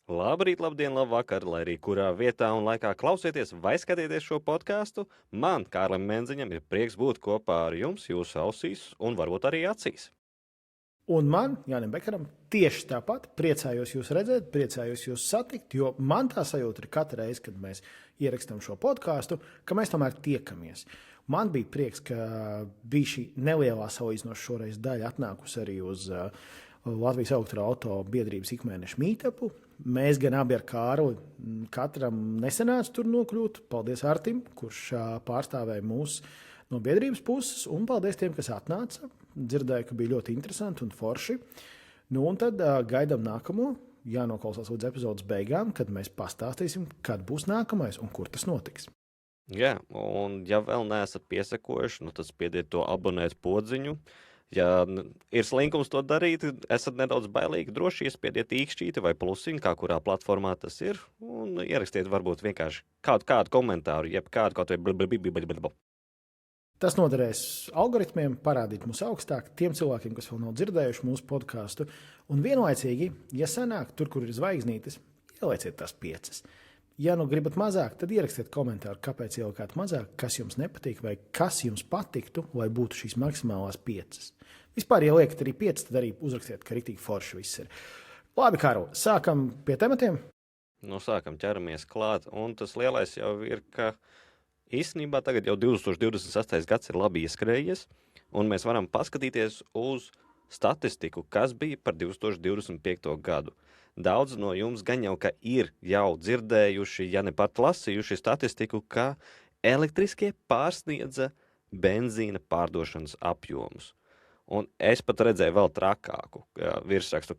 Labrīt, labdien, labvakar, lai arī kurā vietā un laikā klausieties vai skatieties šo podkāstu, man, Kārlim Menziņam, ir prieks būt kopā ar jums, jūsu ausīs un varbūt arī acīs. Un man, Jānim Bekaram, tieši tāpat priecājos jūs redzēt, priecājos jūs satikt, jo man tā sajūta ir katru reizi, kad mēs ierakstām šo podkāstu, ka mēs tomēr tiekamies. Man bija prieks, ka bija šī nelielā salīdzinoši šoreiz daļa atnākusi arī uz Latvijas elektroauto biedrības ikmēneša mītapu. Mēs gan abi ar Kārli katram nesenāca tur nokļūt. Paldies Artim, kurš pārstāvēja mūs no biedrības puses, un paldies tiem, kas atnāca. Dzirdēju, ka bija ļoti interesanti un forši. Nu, un tad gaidām nākamo, jānoklausās līdz epizodes beigām, kad mēs pastāstīsim, kad būs nākamais un kur tas notiks. Jā, un ja vēl neesat piesakojuši, tad spiediet to abonēt podziņu. Ja ir slinkums to darīt, esat nedaudz bailīgi, droši iespiediet īkšķīti vai plusiņu, kā kurā platformā tas ir, un ierakstiet varbūt vienkārši kādu komentāru, jeb kādu kaut vai blablabla. Tas noderēs algoritmiem parādīt mūs augstāk tiem cilvēkiem, kas vēl nav dzirdējuši mūsu podkāstu. Un vienlaicīgi, ja sanāk tur, kur ir zvaigznītes, ielieciet tās 5. Ja nu gribat mazāk, tad ierakstiet komentāru, kāpēc ielikāt mazāk, kas jums nepatīk vai kas jums patiktu, lai būtu šīs maksimālās 5. Vispār, ja liekat arī 5, tad arī uzrakstiet, ka ritīgi forši viss ir. Labi, Kārl, sākam pie tematiem? Nu, sākam ķeramies klāt, un tas lielais jau ir, ka īstenībā tagad jau 2028. gads ir labi ieskrējies, un mēs varam paskatīties uz statistiku, kas bija par 2025. gadu. Daudz no jums gan jau, ka ir jau dzirdējuši, ja ne pat lasījuši statistiku, ka elektriskie pārsniedza benzīna pārdošanas apjomus. Un es pat redzēju vēl trakāku virsrakstu,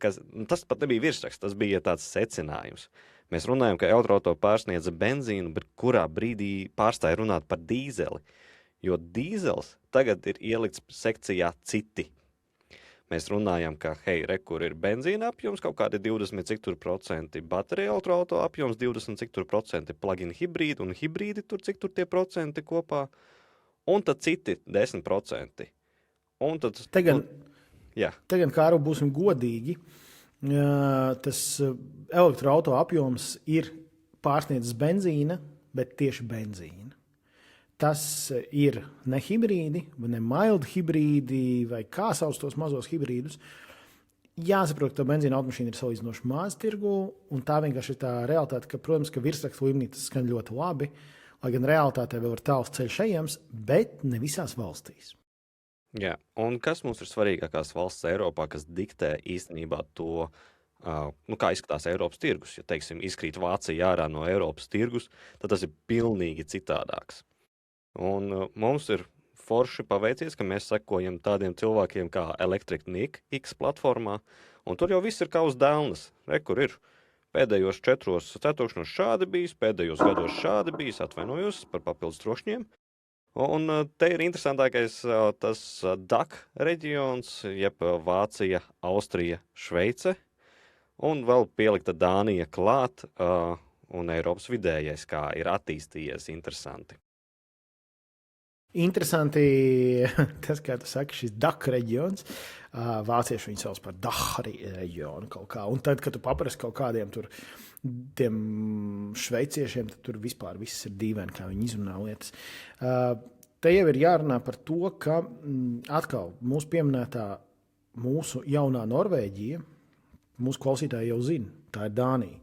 tas pat nebija virsraksts, tas bija tāds secinājums. Mēs runājam, ka elektroauto pārsniedza benzīnu, bet kurā brīdī pārstāja runāt par dīzeli, jo dīzels tagad ir ielikts sekcijā citi. Mēs runājam, ka, kur ir benzīna apjoms, kaut kādi 20 cik tur procenti, baterija elektroauto apjoms 20 cik tur procenti, plug-in hibrīdi un hibrīdi tur cik tur tie procenti kopā, un tad citi 10%. Un tad... Tagad, Kārl, būsim godīgi, tas elektroauto apjoms ir pārsniedzis benzīna, bet tieši benzīna. Tas ir ne hibrīdi, ne mild hibrīdi, vai kā sauc tos mazos hibrīdus. Jāsaprot, ka benzīna automašīna ir salīdzinoši maz tirgu, un tā vienkārši ir tā realitāte, ka, protams, ka virsrakstu līmenī tas skan ļoti labi, lai gan realitātē vēl ir tāls ceļš ejams, bet ne visās valstīs. Jā, un kas mums ir svarīgākās valsts Eiropā, kas diktē īstenībā to, kā izskatās Eiropas tirgus? Ja, teiksim, izkrīt Vācija ārā no Eiropas tirgus, tad tas ir pilnīgi citādāks. Un mums ir forši paveicies, ka mēs sekojam tādiem cilvēkiem kā Electric Nick X platformā, un tur jau viss ir kā uz dēlnes. Kur ir pēdējos 4 ceturkšņos šādi bijis, pēdējos gados šādi bijis, atvainojos par papildus trošņiem. Un te ir interesantākais tas DAC reģions, jeb Vācija, Austrija, Šveice, un vēl pielikta Dānija klāt, un Eiropas vidējais, kā ir attīstījies interesanti. Interesanti tas, kā tu saki, šis DAC reģions. Vācieši viņu sauc par DACH reģionu kaut kā. Un tad, kad tu paprasti kaut kādiem tur tiem šveiciešiem, tad tur vispār viss ir dīvaini, kā viņi izrunā lietas. Te jau ir jārunā par to, ka atkal mūsu pieminētā mūsu jaunā Norvēģija, mūsu klausītāji jau zina, tā ir Dānija.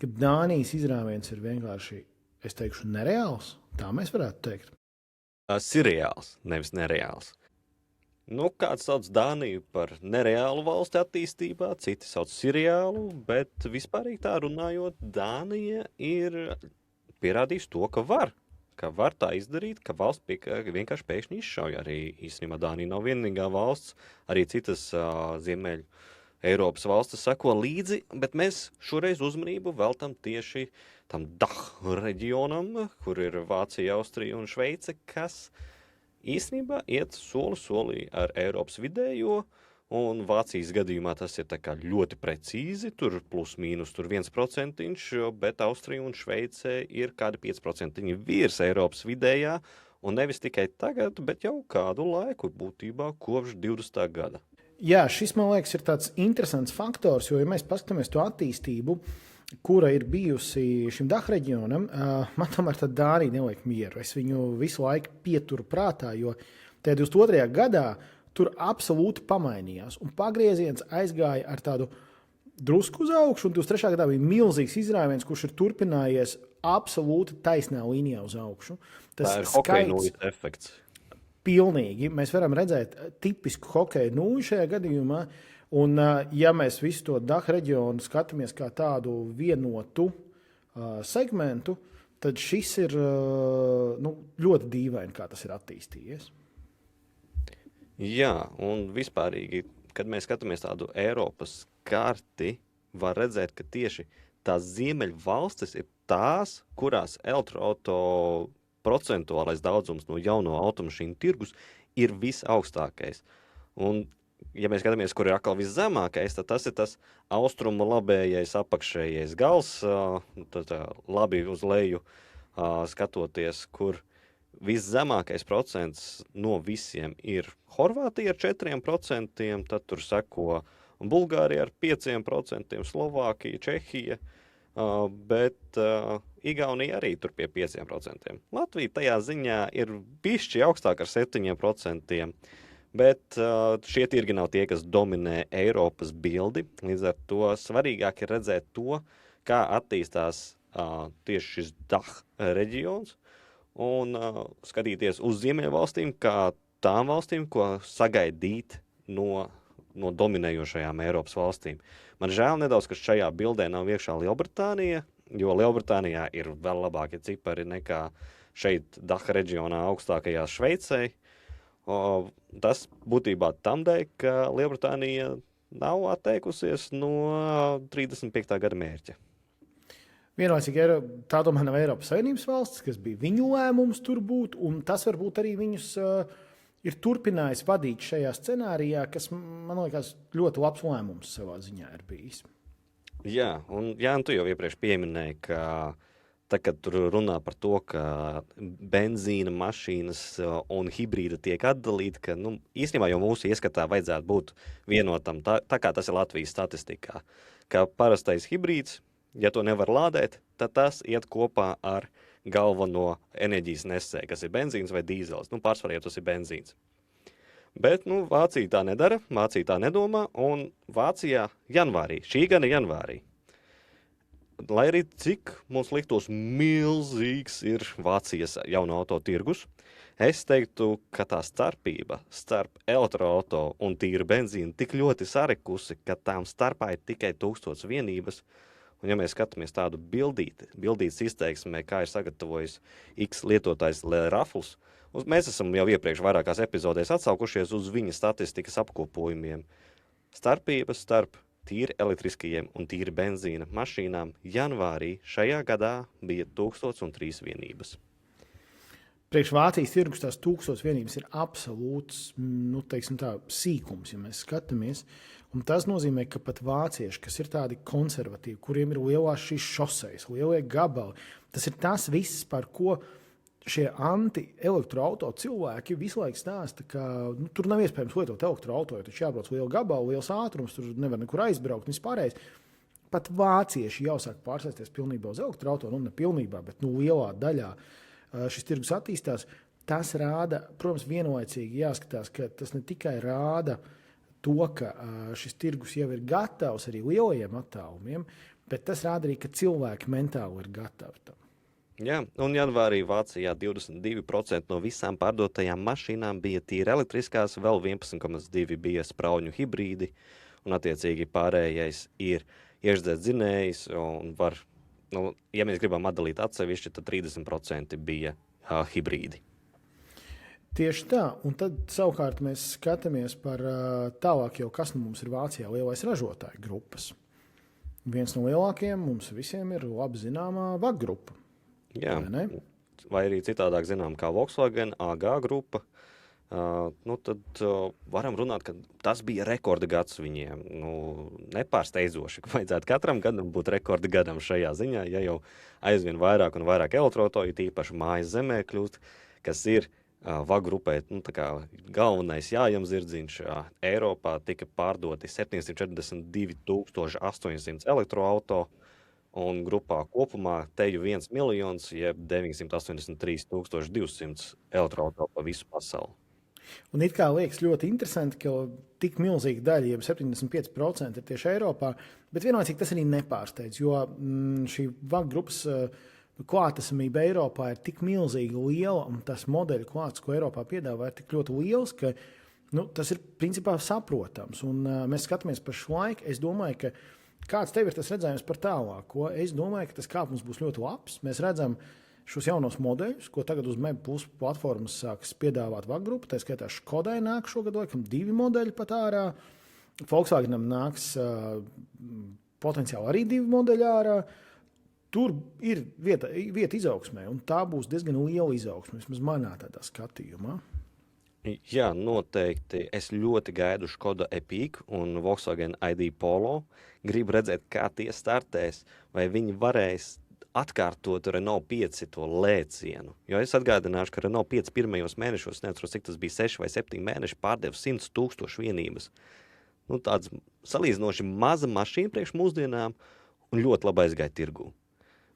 Kad Dānijas izrāviens ir vienkārši, es teikšu, nereāls, tā mēs varētu teikt. Seriāls, nevis nereāls. Kāds sauc Dāniju par nereālu valsti attīstībā, citi sauc seriālu, bet vispārīgi tā runājot, Dānija ir pierādījusi to, ka var tā izdarīt, ka valsts vienkārši pēkšņi izšauja. Arī īstenībā Dānija nav vienīgā valsts, arī citas ziemeļu Eiropas valstis seko līdzi, bet mēs šoreiz uzmanību veltam tieši tam DACH reģionam, kur ir Vācija, Austrija un Šveice, kas īstenībā iet soli ar Eiropas vidējo, un Vācijas gadījumā tas ir tā kā ļoti precīzi, tur plus mīnus tur 1%, bet Austrija un Šveice ir kādi 5% virs Eiropas vidējā, un nevis tikai tagad, bet jau kādu laiku, būtībā kopš 20. gada. Jā, šis, man liekas, ir tāds interesants faktors, jo, ja mēs paskatāmies to attīstību, kura ir bijusi šim DACH reģionam, man tomēr tā Dānija neliek mieru. Es viņu visu laiku pieturu prātā, jo tajā 22. gadā tur absolūti pamainījās. Un pagrieziens aizgāja ar tādu drusku uz augšu, un 23. gadā bija milzīgs izrāviens, kurš ir turpinājies absolūti taisnā līnijā uz augšu. Tas ir hokeja nūjas efekts. Pilnīgi. Mēs varam redzēt tipisku hokeja nūju šajā gadījumā. Un, ja mēs visu to DACH reģionu skatāmies kā tādu vienotu segmentu, tad šis ir ļoti dīvaini, kā tas ir attīstījies. Jā, un vispārīgi, kad mēs skatāmies tādu Eiropas karti, var redzēt, ka tieši tās ziemeļu valstis ir tās, kurās elektroauto procentuālais daudzums no jauno automašīnu tirgus ir visaugstākais. Un ja mēs skatāmies, kur ir atkal viszemākais, tad tas ir tas austrumu labējais apakšējais gals, tad labi uz leju skatoties, kur viszemākais procents no visiem ir Horvātija ar 4%, tad tur seko Bulgārija ar 5%, Slovākija, Čehija, bet Igaunija arī tur pie 5%. Latvija tajā ziņā ir bišķi augstāk ar 7%. Bet šie tirgi nav tie, kas dominē Eiropas bildi. Līdz ar to svarīgāk ir redzēt to, kā attīstās tieši šis DACH reģions un skatīties uz ziemeļu valstīm, kā tām valstīm, ko sagaidīt no dominējošajām Eiropas valstīm. Man žēl nedaudz, ka šajā bildē nav iekšā Lielbritānija, jo Lielbritānijā ir vēl labākie cipari nekā šeit DACH reģionā augstākajā Šveicē. Tas būtībā tam dēļ, ka Lielbritānija nav atteikusies no 35. gada mērķa. Vienlaicīgi tā tomēr nav Eiropas Savienības valsts, kas bija viņu lēmums tur būt, un tas varbūt arī viņus ir turpinājis vadīt šajā scenārijā, kas, man liekas, ļoti labs lēmums savā ziņā ir bijis. Jā, un Jāni, tu jau iepriekš pieminēji, ka kad tur runā par to, ka benzīna mašīnas un hibrīda tiek atdalīti, ka īstenībā jau mūsu ieskatā vajadzētu būt vienotam, tā kā tas ir Latvijas statistikā, ka parastais hibrīds, ja to nevar lādēt, tad tas iet kopā ar galveno enerģijas nesēju, kas ir benzīns vai dīzels. Pārsvarā tas ir benzīns. Bet Vācija tā nedara, Vācija tā nedomā, un Vācijā šī gada janvārī, lai arī cik mums liktos milzīgs ir Vācijas jauno auto tirgus, es teiktu, ka tā starpība starp elektroauto un tīru benzīnu tik ļoti sarikusi, ka tām starpā ir tikai 1000 vienības. Un ja mēs skatāmies tādu bildītas izteiksmē, kā ir sagatavojis X lietotājs Le Rafls, mēs esam jau iepriekš vairākās epizodēs atsaukušies uz viņa statistikas apkopojumiem. Starpības starp tīri elektriskajiem un tīri benzīna mašīnām janvārī šajā gadā bija 1003 vienības. Priekš Vācijas tirgus tās 1000 vienības ir absolūts sīkums, ja mēs skatāmies. Un tas nozīmē, ka pat vācieši, kas ir tādi konservatīvi, kuriem ir lielās šīs šosejas, lielie gabali, tas ir tas viss, par ko šie anti-elektroauto cilvēki visu laiku stāsta, ka tur nav iespējams lietot elektroauto, jo taču jābrauc lielu gabalu, liels ātrums, tur nevar nekur aizbraukt un vispārējais. Pat vācieši jau sāk pārsēsties pilnībā uz elektroauto, ne pilnībā, bet lielā daļā šis tirgus attīstās. Tas rāda, protams, vienlaicīgi jāskatās, ka tas ne tikai rāda to, ka šis tirgus jau ir gatavs arī lielajiem attālumiem, bet tas rāda arī, ka cilvēki mentāli ir gatavi tam. Jā, un janvārī Vācijā 22% no visām pārdotajām mašīnām bija tīri elektriskās, vēl 11,2% bija sprauņu hibrīdi, un attiecīgi pārējais ir iekšzemes dzinējs, un var, ja mēs gribam atdalīt atsevišķi, tad 30% bija hibrīdi. Tieši tā, un tad savukārt mēs skatāmies par tālāk jau, kas mums ir Vācijā lielais ražotāju grupas. Viens no lielākajiem mums visiem ir labi zināmā VAG grupa. Jā, vai arī citādāk zinām kā Volkswagen AG grupa, tad varam runāt, ka tas bija rekorda gads viņiem. Nepārsteidzoši, ka vajadzētu katram gadam būt rekorda gadam šajā ziņā, ja jau aizvien vairāk un vairāk elektroautoju, tīpaši mājas zemē kļūst, kas ir VAG grupai, galvenais jājams zirdziņš. Eiropā tika pārdoti 742 800 elektroauto, un grupā kopumā teju 1 miljons, jeb 983 200 elektroauto pa visu pasauli. Un it kā liekas ļoti interesanti, ka tik milzīga daļa, jeb 75% ir tieši Eiropā, bet vienlaicīgi tas arī nepārsteidz, jo šī VAG grupas klātesamība Eiropā ir tik milzīgi liela, un tas modeļu klāsts, ko Eiropā piedāvā, ir tik ļoti liels, ka tas ir principā saprotams. Un mēs skatāmies par šo laiku, es domāju, ka kāds tev ir tas redzējums par tālāko? Es domāju, ka tas kāpums būs ļoti labs. Mēs redzam šos jaunos modeļus, ko tagad uz MEB plus platformas sāks piedāvāt VAG grupa. Tā skaitā Škodai nāk šogad laikam 2 modeļi pat ārā. Volkswagenam nāks potenciāli arī 2 modeļi ārā. Tur ir vieta izaugsmē, un tā būs diezgan liela izaugsme, vismaz manā tādā skatījumā. Jā, noteikti. Es ļoti gaidu Škoda Epiq un Volkswagen ID Polo. Gribu redzēt, kā tie startēs, vai viņi varēs atkārtot Renault 5 to lēcienu. Jo es atgādināšu, ka Renault 5 pirmajos mēnešos, neatceros, cik tas bija 6 vai 7 mēneši, pārdeva 100 000 vienības. Tāds salīdzinoši maza mašīna priekš mūsdienām un ļoti labi aizgāja tirgū.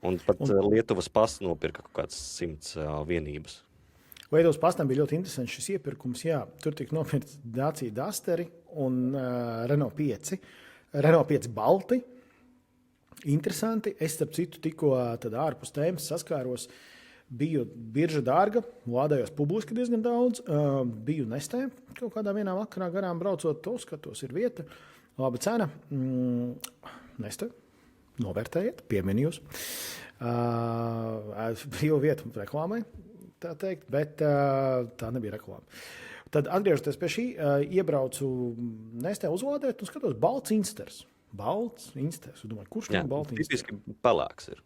Un pat Lietuvas pasts nopirka kaut kāds 100 vienības. Lietuvas pastam bija ļoti interesants šis iepirkums. Jā, tur tika nopirkts Dacia Dusteri un Renault 5. Renault 5 balti. Interesanti. Es, starp citu, tikko ārpus tēmas saskāros. Biju birža dārga, lādējos publiski diezgan daudz. Biju Nestē, kaut kādā vienā vakarā garām braucot, to skatos, ir vieta. Laba cena. Nestē, novērtējiet, pieminījos. Brīva vieta reklāmai, tā teikt, bet tā nebija reklāma. Tad atgriežoties pie šī, iebraucu Nestē uzlādēt un skatos balts Insters. Balts Insters. Domāju, kurš tam balts Insters? Tipiski pelēks ir.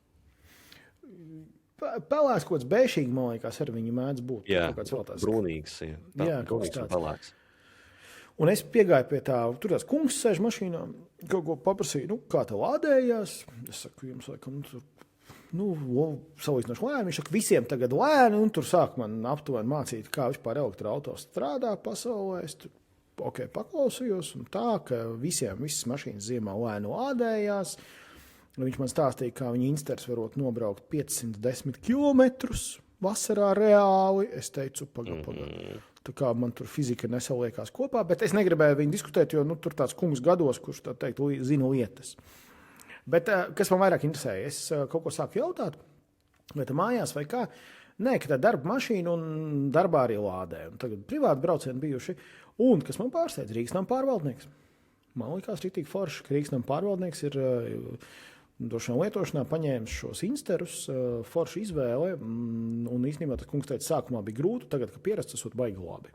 Pelēks kaut kāds bēšīgi, man liekas, ar viņu mēdz būt. Jā, brūnīgs. Jā, kaut kas tāds. Pelēks. Un es piegāju pie tā, tur tās kungs sēž mašīnā, kaut ko paprasīju, kā tā lādējās. Es saku, jums laikam, salīdzinoši lēni. Viņš saka, visiem tagad lēni, un tur sāk man aptuveni mācīt, kā vispār elektroautos strādā pasaulē. Es tur, paklausījos, un tā, ka visas mašīnas ziemā lēni lādējās. Viņš man stāstīja, kā viņa Insters varot nobraukt 510 km vasarā reāli. Es teicu, pagaid. Tā kā man tur fizika nesaliekās kopā, bet es negribēju viņu diskutēt, jo tur tāds kungs gados, kurš tā teikt zina lietas. Bet kas man vairāk interesēja, es kaut ko sāku jautāt, vai tā mājās vai kā. Nē, ka tā darba mašīna un darbā arī lādē. Un tagad privāti braucieni bijuši. Un, kas man pārsteidz, Rīgsnam pārvaldnieks. Man likās ritīgi forši, ka Rīgsnam pārvaldnieks ir droši vien lietošanā paņēmis šos Insterus, forši izvēle. Un īstenībā tas kungs teica, sākumā bija grūti, tagad, ka pierasts, esot baigi labi.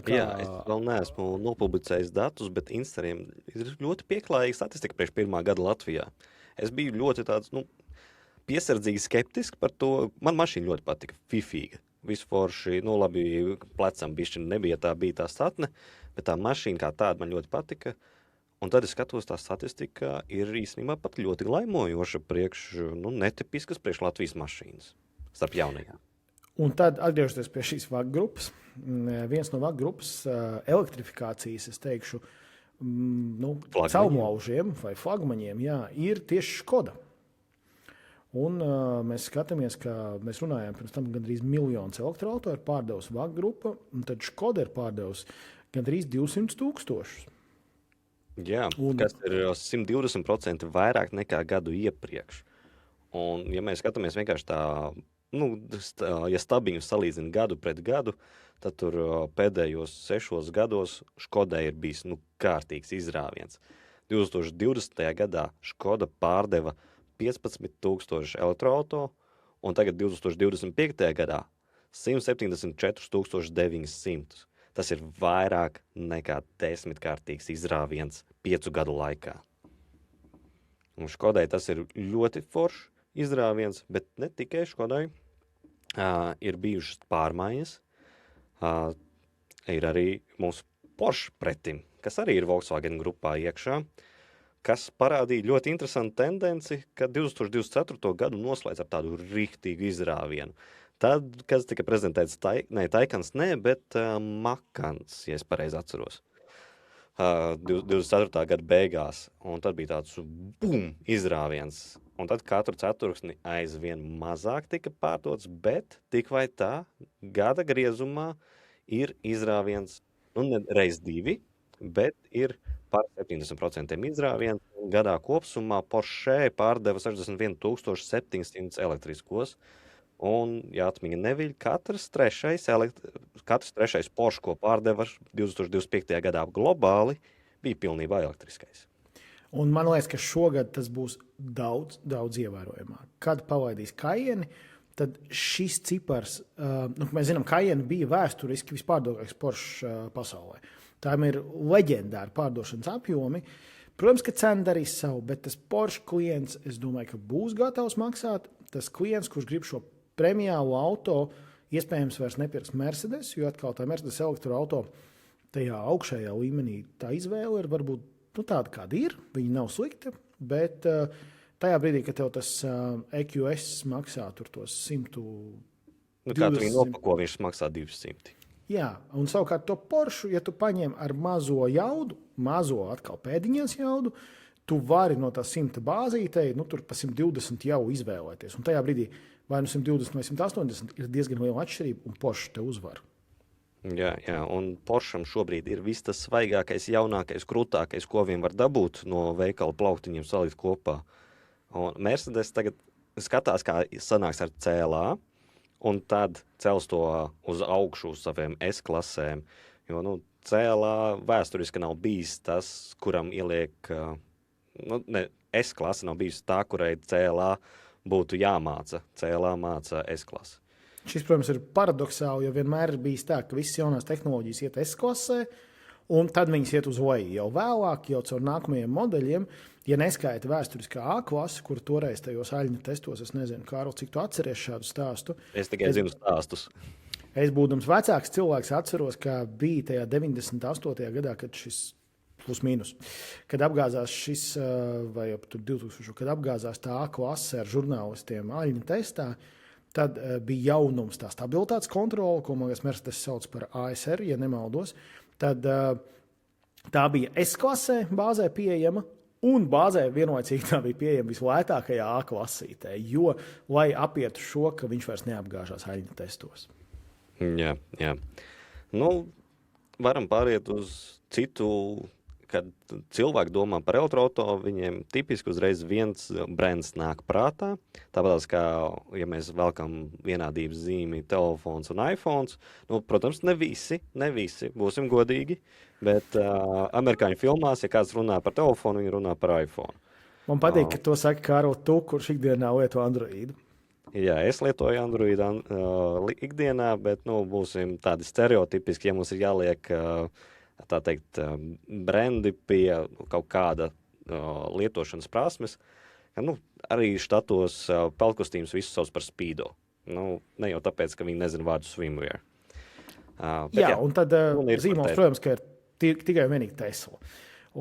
Jā, es vēl neesmu nopublicējis datus, bet Insteriem ir ļoti pieklājīga statistika priekš 1. gada Latvijā. Es biju ļoti tāds, piesardzīgi skeptiski par to. Man mašīna ļoti patika, fifīga. Visu forši, labi, plecam bišķi nebija, tā bija tā statne, bet tā mašīna kā tāda man ļoti patika. Un tad es skatos, tā statistika ir īstenībā pat ļoti laimojoša priekš, netipiskas priekš Latvijas mašīnas starp jaunajām. Un tad, atgriežoties pie šīs VAG grupas, viens no VAG grupas elektrifikācijas, es teikšu, caurmlaužiem vai flagmaņiem, jā, ir tieši Škoda. Un mēs skatāmies, ka mēs runājām pirms tam gandrīz 1 miljons elektroauto ir pārdevusi VAG grupa, un tad Škoda ir pārdevusi gandrīz 200 000. Jā, kas ir 120% vairāk nekā gadu iepriekš. Un, ja mēs skatāmies vienkārši tā, ja stabiņu salīdzina gadu pret gadu, tad tur pēdējos 6 gados Škodai ir bijis kārtīgs izrāviens. 2020. gadā Škoda pārdeva 15 000 elektroauto, un tagad 2025. gadā 174 900. Tas ir vairāk nekā 10-kārtīgs izrāviens 5 gadu laikā. Un Škodai tas ir ļoti foršs izrāviens, bet ne tikai Škodai. Ir bijušas pārmaiņas. Ir arī mūsu Porsche pretim, kas arī ir Volkswagen grupā iekšā, kas parādīja ļoti interesantu tendenci, ka 2024. gadu noslēdz ar tādu riktīgu izrāvienu. Tad, kas tika prezentēts Taikans, bet Makans, ja es pareizi atceros. 24. gada beigās, un tad bija tāds bum, izrāviens. Un tad katru ceturksni aizvien mazāk tika pārdots, bet tik vai tā gada griezumā ir izrāviens, nu ne reiz 2, bet ir par 70% izrāviens. Gadā kopsumā Porsche pārdeva 61,700 elektriskos. Un, ja atmiņa neviļ, katrs trešais Porsche, ko pārdeva 2025. gadā globāli, bija pilnībā elektriskais. Un man liekas, ka šogad tas būs daudz, daudz ievērojamāk. Kad palaidīs Cayenne, tad šis cipars, mēs zinām, Cayenne bija vēsturiski vispārdodākais Porsche pasaulē. Tām ir leģendāri pārdošanas apjomi. Protams, ka cena darīs savu, bet tas Porsche klients, es domāju, ka būs gatavs maksāt. Tas klients, kurš grib šo premiālu auto, iespējams vairs nepirks Mercedes, jo atkal tā Mercedes elektroauto tajā augšējā līmenī tā izvēle ir varbūt tāda, kāda ir. Viņa nav slikta, bet tajā brīdī, kad tev tas EQS maksā tur tos 100... Kā tu viņu nopako, viņš maksā 200. Jā, un savukārt to Porsche, ja tu paņem ar mazo jaudu, mazo atkal pēdiņas jaudu, tu vari no tā 100 bāzītei, tur pa 120 jau izvēlēties. Un tajā brīdī vai 120 vai 180 ir diezgan liela atšķirība, un Porsche te uzvar. Jā, un Porscham šobrīd ir viss tas svaigākais, jaunākais, krūtākais, ko vien var dabūt no veikala plauktiņiem salikt kopā. Un Mercedes tagad skatās, kā sanāks ar CLA, un tad cels to uz augšu uz saviem S-klasēm, jo, CLA vēsturiski nav bijis tas, kuram ieliek, S-klase nav bijis tā, kurai CLA būtu jāmāca. CLA māca S-klasi. Šis, protams, ir paradoxāli, jo vienmēr ir bijis tā, ka visas jaunās tehnoloģijas iet S-klasē, un tad viņas iet uz leju jau vēlāk, jau caur nākamajiem modeļiem. Ja neskaita vēsturiskā A-klase, kur toreiz tajos aļņu testos, es nezinu, Kārl, cik tu atceries šādu stāstu. Es tikai zinu stāstus. Es būdams vecāks cilvēks atceros, ka bija tajā 98. gadā, kad šis plus mīnus. Kad apgāzās šis, vai ap 2000, kad apgāzās tā A-klase ar žurnālistiem aļņu testā, tad bija jaunums tā stabilitātes kontrole, ko man liekas Mercedes sauc par ASR, ja nemaldos. Tad tā bija S-klasē bāzē pieejama, un bāzē vienlaicīgi tā bija pieejama vislētākajā A-klasītē, jo, lai apietu šo, ka viņš vairs neapgāžās aļņu testos. Jā. Varam pāriet uz citu, kad cilvēki domā par elektroauto, viņiem tipiski uzreiz viens brands nāk prātā. Tāpēc, kā, ja mēs velkam vienādības zīmi telefons un iPhones, protams, ne visi, būsim godīgi, bet amerikāņu filmās, ja kāds runā par telefonu, viņi runā par iPhone. Man patīk, ka to saka Kārl, tu, kurš ikdienā lieto Androidu. Jā, es lietoju Androidu ikdienā, bet būsim tādi stereotipiski, ja mums ir jāliek tā teikt, brendi pie kaut kāda lietošanas prasmes. Arī štatos pelkostīmus visus sauc par Speedo. Ne jau tāpēc, ka viņi nezina vārdu swimwear. Jā, un tad zīmols, protams, ka ir tikai un vienīgi Tesla.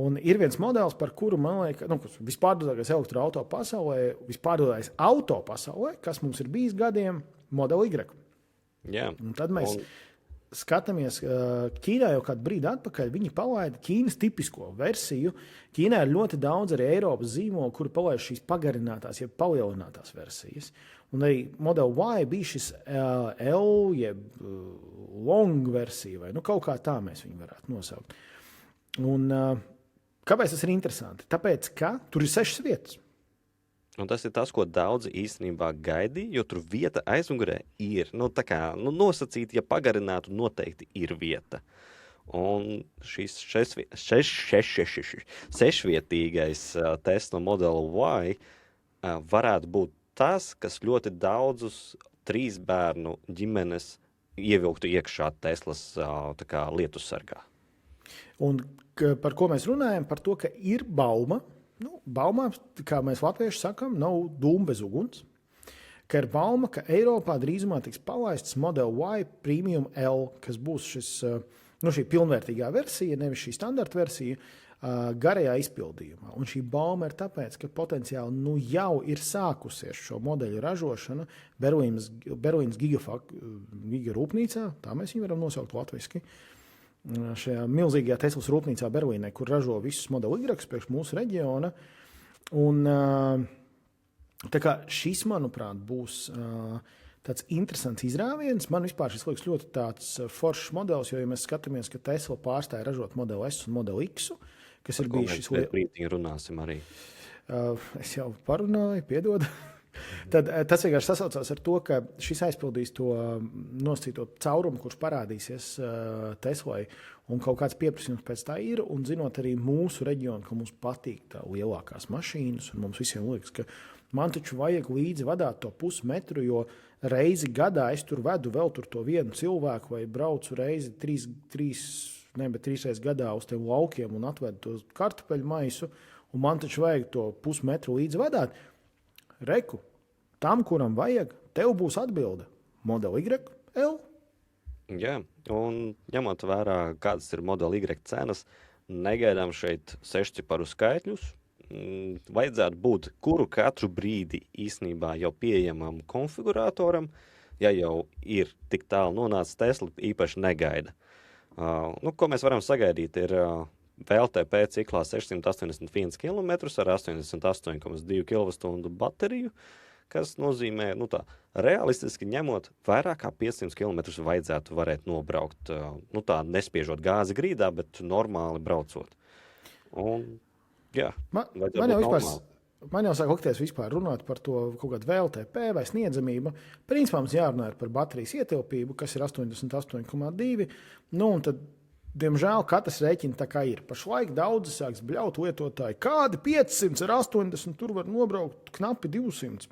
Un ir viens modelis, par kuru, man liekas, vispārdodākais elektroauto pasaulē, vispārdodākais auto pasaulē, kas mums ir bijis gadiem, Model Y. Jā. Un tad mēs skatāmies, Ķīnā jau kādu brīdi atpakaļ, viņi palaida Ķīnas tipisko versiju. Ķīnā ir ļoti daudz arī Eiropas zīmolu, kuri palaida šīs pagarinātās, jeb palielinātās versijas. Un arī Model Y bija šis L, jeb long versija, vai kaut kā tā mēs viņu varētu nosaukt. Un kāpēc tas ir interesanti? Tāpēc, ka tur ir 6 vietas. Un tas ir tas, ko daudzi īstenībā gaidīja, jo tur vieta aizmugurē ir. Nosacīti, ja pagarinātu, noteikti ir vieta. Un šis 6-vietīgais Tesla Model Y varētu būt tas, kas ļoti daudzus 3 bērnu ģimenes ievilktu iekšā Teslas lietussargā. Un par ko mēs runājam? Par to, ka ir bauma. Baumā, kā mēs latvieši sakām, nav dūma bez uguns. Ka ir bauma, ka Eiropā drīzumā tiks palaists Model Y Premium L, kas būs šī pilnvērtīgā versija, nevis šī standarta versija, garajā izpildījumā. Un šī bauma ir tāpēc, ka potenciāli jau ir sākusies šo modeļu ražošana Berlīnas giga rūpnīcā, tā mēs viņu varam nosaukt latviski. šajā milzīgajā Teslas rūpnīcā Berlīnē, kur ražo visus Model Y priekš mūsu reģiona. Un, tā kā šis, manuprāt, būs tāds interesants izrāviens. Man vispār šis liekas ļoti tāds foršs modelis, jo, ja mēs skatāmies, ka Tesla pārstāja ražot Model S un Model X, kas ir bijis šis brīdī runāsim arī. Es jau parunāju, piedod. Tad tas vienkārši sasaucās ar to, ka šis aizpildīs to nosacīto caurumu, kurš parādīsies Teslai, un kaut kāds pieprasījums pēc tā ir, un zinot arī mūsu reģionu, ka mums patīk tā lielākās mašīnas, un mums visiem liekas, ka man taču vajag līdzi vadāt to pusmetru, jo reizi gadā es tur vedu vēl tur to vienu cilvēku, vai braucu reizi trīs reizes gadā uz tiem laukiem un atvedu to kartupeļu maisu, un man taču vajag to pusmetru līdzi vadāt. Reku, tam, kuram vajag, tev būs atbilde. Model Y, L. Jā, un ņemot vērā, kādas ir Model Y cenas, negaidām šeit 6 ciparu skaitļus. Vajadzētu būt kuru katru brīdi īstenībā jau pieejamam konfiguratoram, ja jau ir tik tālu nonācis Tesla, īpaši negaida. Ko mēs varam sagaidīt, ir VLTP ciklā 681 km ar 88,2 kWh bateriju, kas nozīmē, realistiski ņemot, vairāk kā 500 km vajadzētu varēt nobraukt, nespiežot gāzi grīdā, bet normāli braucot. Un, jā, man jau sāk likties vispār runāt par to kaut kādu VLTP vai sniedzamību. Principā mums jārunā par baterijas ietilpību, kas ir 88,2, un tad diemžēl katrs rēķina tā kā ir. Pašlaik daudzi sāks bļaut lietotāji. Kādi 500 ar 80, tur var nobraukt knapi 200.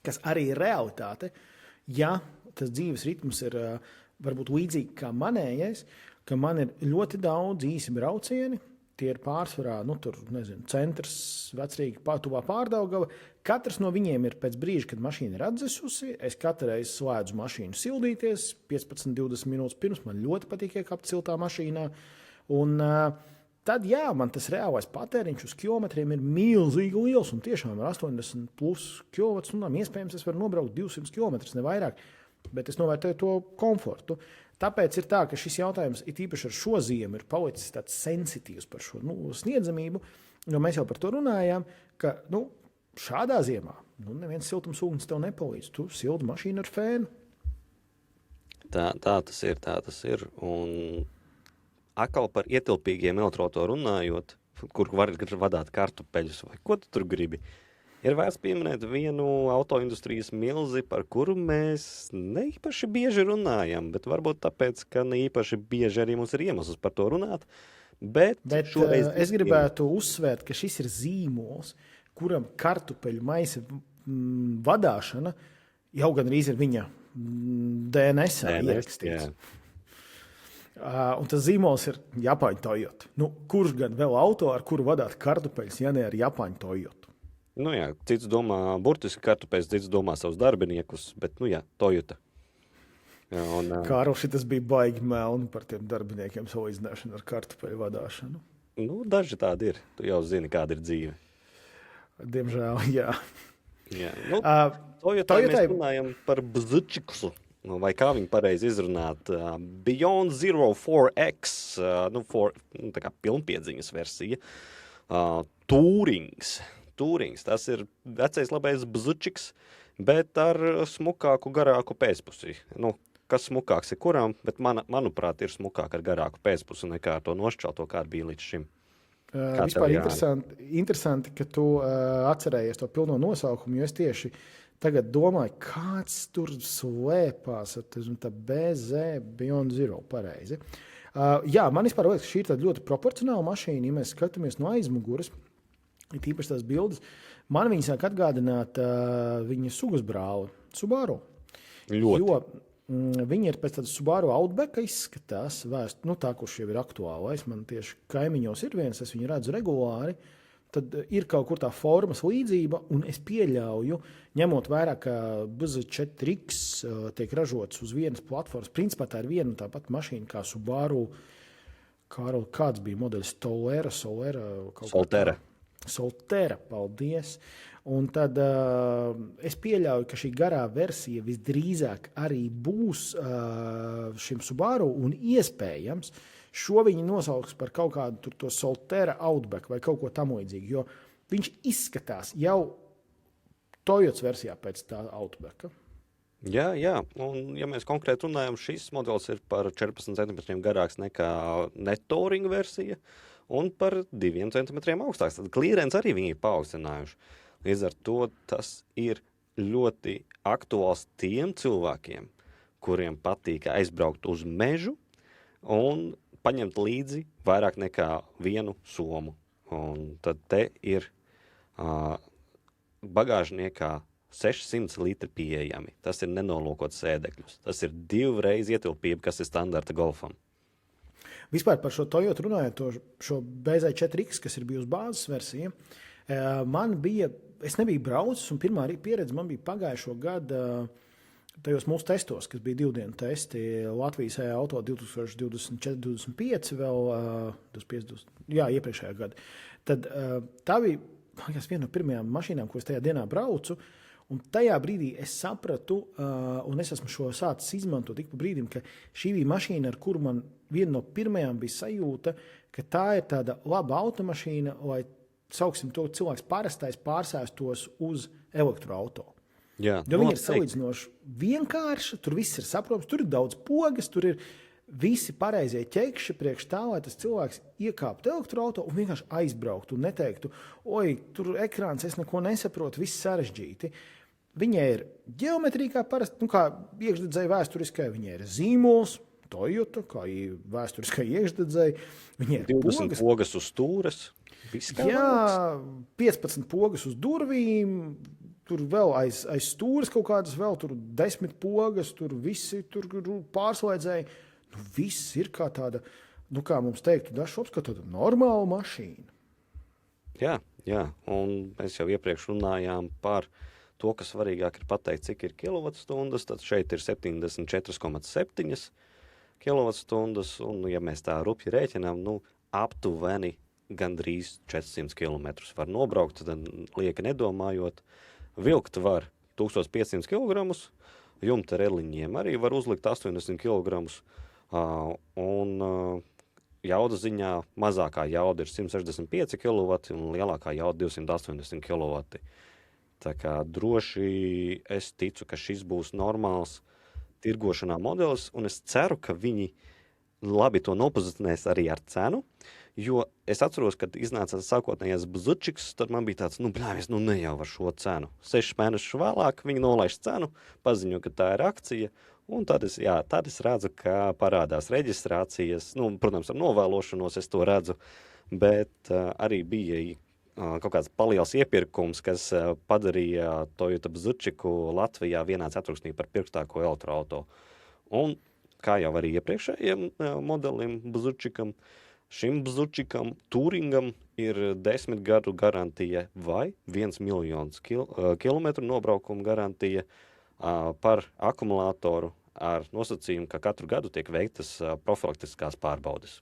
Kas arī ir realitāte. Ja tas dzīves ritms ir varbūt līdzīgi kā manējais, ka man ir ļoti daudz īsi braucieni, tie ir pārsvarā, centrs, Vecrīga, tuvā Pārdaugava. Katrs no viņiem ir pēc brīža, kad mašīna ir atdzesusi. Es katru reizi slēdzu mašīnu sildīties 15-20 minūtes pirms. Man ļoti patīk iekāpt siltā mašīnā. Un tad, man tas reālais patēriņš uz kilometriem ir milzīgi liels. Un tiešām ar 80 plus kWh iespējams es varu nobraukt 200 km, ne vairāk. Bet es novērtēju to komfortu. Tāpēc ir tā, ka šis jautājums, it īpaši ar šo ziemu, ir palicis tāds sensitīvs par šo sniedzamību. Jo mēs jau par to runājām, ka šādā ziemā neviens siltumsūknis tev nepalīdz. Tu sildi mašīnu ar fēnu. Tā tas ir. Un atkal par ietilpīgiem elektroautoriem runājot, kur var vadīt kartupeļus vai ko tu tur gribi. Ir vērts pieminēt vienu autoindustrijas milzi, par kuru mēs neīpaši bieži runājam, bet varbūt tāpēc, ka neīpaši bieži arī mums ir iemesls par to runāt. Bet šoreiz es gribētu uzsvērt, ka šis ir zīmols, kuram kartupeļu maisa vadāšana jau gandrīz ir viņa DNS-ā ierakstīts. Un tas zīmols ir Japāņu Toyota. Kurš gan vēl auto, ar kuru vadāt kartupeļus, ja ne ar Japāņu Toyota? Cits domā burtiski kartupeļus, cits domā savus darbiniekus, bet, Toyota. Kārl, šitas bija baigi melni par tiem darbiniekiem salīdzināšanu ar kartupeļu vadāšanu. Daži tādi ir. Tu jau zini, kāda ir dzīve. Diemžēl, jā. Toyotai mēs runājam par bzučiksu, vai kā viņi pareizi izrunāt. Beyond Zero 4X, tā kā pilnpiedziņas versija. Touring, tas ir vecais labais bzučiks, bet ar smukāku, garāku pēcpusi. Kas smukāks ir kurām, bet manuprāt ir smukāk ar garāku pēcpusi nekā to nošķelto, kāda bija līdz šim. Vispār interesanti, ka tu atcerējies to pilno nosaukumu, jo es tieši tagad domāju, kāds tur slēpās ar tā BZ Beyond Zero pareizi. Man vispār liekas, ka šī ir tāda ļoti proporcionāla mašīna, ja mēs skatāmies no aizmuguras. Ir tīpaši tās bildes. Man viņa sāk atgādināt viņa sugas brāli, Subaru. Ļoti. Jo viņa ir pēc tādas Subaru Outbacka izskatās, tā, kurš jau ir aktuālais. Man tieši kaimiņos ir viens, es viņu redzu regulāri. Tad ir kaut kur tā formas līdzība, un es pieļauju, ņemot vērā, ka BZ4X tiek ražots uz vienas platformas. Principā tā ir viena tāpat mašīna kā Subaru. Kāds bija modeļs? Soltera, paldies. Un tad es pieļauju, ka šī garā versija visdrīzāk arī būs šim Subaru un iespējams, Šo viņi nosauks par kaut kādu to Solterra Outback vai kaut ko tam līdzīgu, jo viņš izskatās jau Toyotas versijā pēc tā Outbacka. Jā, un ja mēs konkrēti runājam, šis modelis ir par 14 cm garāks nekā netouring versija un par 2 cm augstāks. Tad klierens arī viņi ir paaugstinājuši. Līdz ar to tas ir ļoti aktuāls tiem cilvēkiem, kuriem patīk aizbraukt uz mežu un paņemt līdzi vairāk nekā vienu somu. Un tad te ir bagāžniekā 600 litri pieejami. Tas ir nenolokots sēdekļus. Tas ir 2 reizi ietilpība, kas ir standarta Golfam. Vispār par šo Toyota runājot, šo BZ4X, kas ir bijusi bāzes versija, man bija, es nebiju braucis, un pirmā pieredze man bija pagājušo gadu tajos mūsu testos, kas bija 2 dienu testi Latvijas auto 2024-2025 vēl, 25, jā, iepriekšējā gada. Tad tā bija viena no pirmajām mašīnām, ko es tajā dienā braucu, un tajā brīdī es sapratu, un es esmu šo sācis izmantot ik pa brīdim, ka šī bija mašīna, ar kuru man viena no pirmajām bija sajūta, ka tā ir tāda laba automašīna, lai, sauksim to, cilvēks parastais pārsēstos uz elektroauto. Jā, jo viņi ir salīdzinoši vienkārši, tur viss ir saprotams, tur ir daudz pogas, tur ir visi pareizie ķekši priekš tā, lai tas cilvēks iekāptu elektroauto un vienkārši aizbrauktu un neteiktu, oi, tur ekrāns, es neko nesaprotu, viss sarežģīti. Viņai ir ģeometrija kā parasti, kā iekšdedzēja vēsturiskai, viņai ir zīmols, Toyota, kā vēsturiskai iekšdedzēja, viņai ir 20 pogas uz stūres. Jā, 15 pogas uz durvīm, tur vēl aiz stūres kaut kādas, vēl tur 10 pogas, tur visi tur pārslēdzēji. Viss ir kā tāda, kā mums teiktu, dažs kā tāda normāla mašīna. Jā, un mēs jau iepriekš runājām par to, ka svarīgāk ir pateikt, cik ir kilovatstundas, tad šeit ir 74,7 kilovatstundas, un ja mēs tā rupji rēķinām, aptuveni gandrīz 400 km var nobraukt, tad lieki nedomājot. Vilkt var 1500 kg, jumta reliņiem arī var uzlikt 80 kg, un jauda ziņā mazākā jauda ir 165 kW un lielākā jauda 280 kW. Tā kā droši es ticu, ka šis būs normāls tirgošanā modelis, un es ceru, ka viņi labi to nopozicionēs arī ar cenu, jo es atceros, kad iznāca sākotnējais Bzučiks, tad man bija tāds, ne jau ar šo cenu. 6 mēnešus vēlāk viņi nolaiž cenu, paziņo, ka tā ir akcija, un tad es redzu, ka parādās reģistrācijas, protams, ar novēlošanos es to redzu, bet arī bija kaut kāds paliels iepirkums, kas padarīja Toyota Bzučiku Latvijā vienā ceturksnī par pirkstāko elektroauto. Un kā jau arī iepriekšējiem modelim Bzučikam, šim Bzučikam Touringam ir 10 gadu garantija vai 1 miljons kilometru nobraukuma garantija par akumulātoru ar nosacījumu, ka katru gadu tiek veiktas profilaktiskās pārbaudes.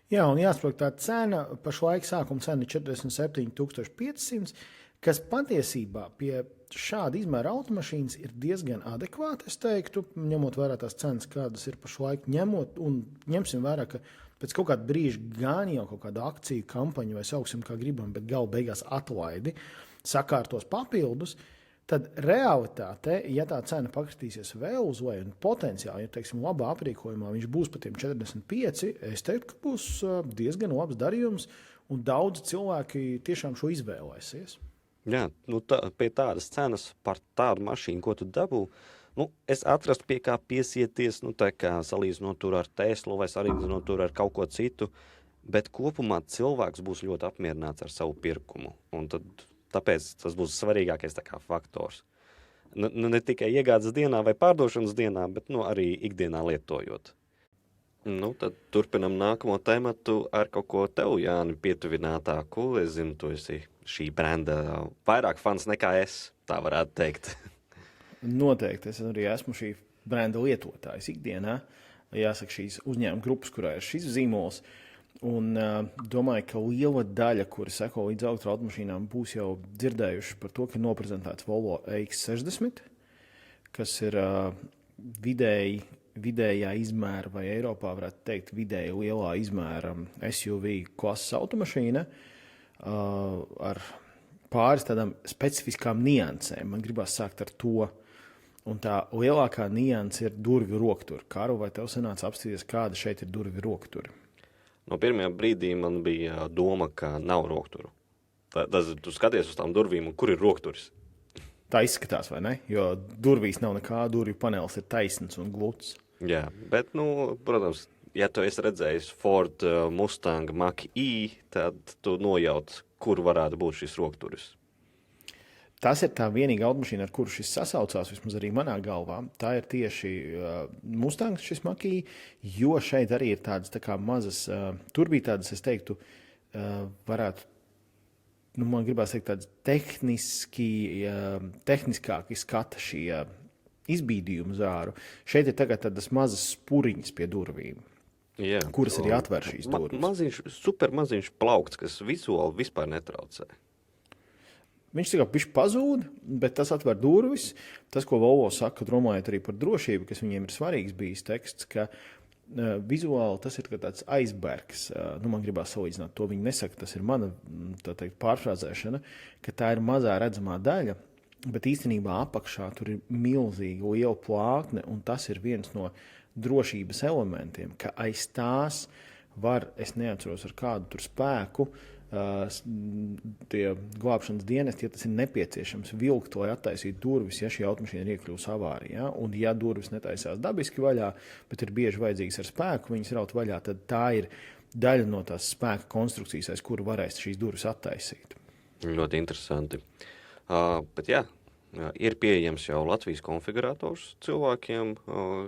Jā, un jāsaprot, tā cena, pašlaik sākuma cena ir 47,500, kas patiesībā pie šāda izmēra automašīnas ir diezgan adekvāti, es teiktu, ņemot vērā tās cenas, kādas ir pašlaik ņemot, un ņemsim vērā, ka pēc kaut kāda brīža gan jau kaut kāda akciju kampaņa, vai sauksim kā gribam, bet gala beigās atlaidi, sakārtos papildus, tad realitāte, ja tā cena pakritīsies vēl uz leju un potenciāli, ja teiksim, labā aprīkojumā viņš būs par tiem 45, es teiktu, ka būs diezgan labs darījums un daudz cilvēki tiešām šo izvēlēsies. Jā, pie tādas cenas par tādu mašīnu, ko tu dabū, es atrastu pie kā piesieties, tā kā salīdzinot tur ar Teslu vai salīdzinot tur ar kaut ko citu, bet kopumā cilvēks būs ļoti apmierināts ar savu pirkumu, un tāpēc tas būs svarīgākais faktors. Ne tikai iegādes dienā vai pārdošanas dienā, bet arī ikdienā lietojot. Tad turpinam nākamo tematu ar kaut ko tev, Jāni, pietuvinātāku. Es zinu, tu esi šī brenda vairāk fans nekā es, tā varētu teikt. Noteikti, es arī esmu šī brenda lietotājs ikdienā. Jāsaka, šīs uzņēmuma grupas, kurā ir šis zīmols. Un domāju, ka liela daļa, kuri seko līdz elektroautomašīnām, būs jau dzirdējuši par to, ka ir noprezentēts Volvo EX60, kas ir vidēji vidējā izmēra, vai Eiropā varētu teikt vidēja lielā izmēra SUV klases automašīna ar pāris tādām specifiskām niansēm. Man gribās sākt ar to. Un tā lielākā nianse ir durvju rokturi. Kāru, vai tev sanāca apstīties, kāda šeit ir durvju rokturi? No pirmajā brīdī man bija doma, ka nav rokturu. Tu skaties uz tām durvīm, un kur ir rokturis? Tā izskatās, vai ne? Jo durvīs nav nekā, durvju panelis ir taisns un gluds. Jā, bet, protams, ja tu esi redzējis Ford Mustang Mach-E, tad tu nojaut, kur varētu būt šis rokturis. Tas ir tā vienīgā automašīna, ar kuru šis sasaucās, vismaz arī manā galvā. Tā ir tieši Mustangs, šis Mach-E, jo šeit arī ir tādas tā kā mazas, tur bija tādas, es teiktu, varētu, man gribās teikt, tādas tehniskāki skata šī izbīdījuma zāru. Šeit ir tagad tādas mazas spuriņas pie durvīm, jā, kuras arī atver šīs durvis. Super maziņš plaukts, kas vizuāli vispār netraucē. Viņš tikai pišķi pazūd, bet tas atver durvis. Tas, ko Volvo saka, domājot arī par drošību, kas viņiem ir svarīgs bijis teksts, ka vizuāli tas ir tāds aizbergs. Man gribās salīdzināt to, viņi nesaka, tas ir mana, tā teikt, pārfrāzēšana, ka tā ir mazā redzamā daļa, bet īstenībā apakšā tur ir milzīga liela plākne, un tas ir viens no drošības elementiem, ka aiz tās var, es neatceros ar kādu tur spēku, tie glābšanas dienesti, ja tas ir nepieciešams, vilkt, lai attaisītu durvis, ja šī automašīna ir iekļūst avārijā. Un ja durvis netaisās dabiski vaļā, bet ir bieži vajadzīgs ar spēku, viņas raut vaļā, tad tā ir daļa no tās spēka konstrukcijas, aiz kuru varēs šīs durvis attaisīt. Ļoti interesanti. Bet jā, ir pieejams jau Latvijas konfigurators cilvēkiem,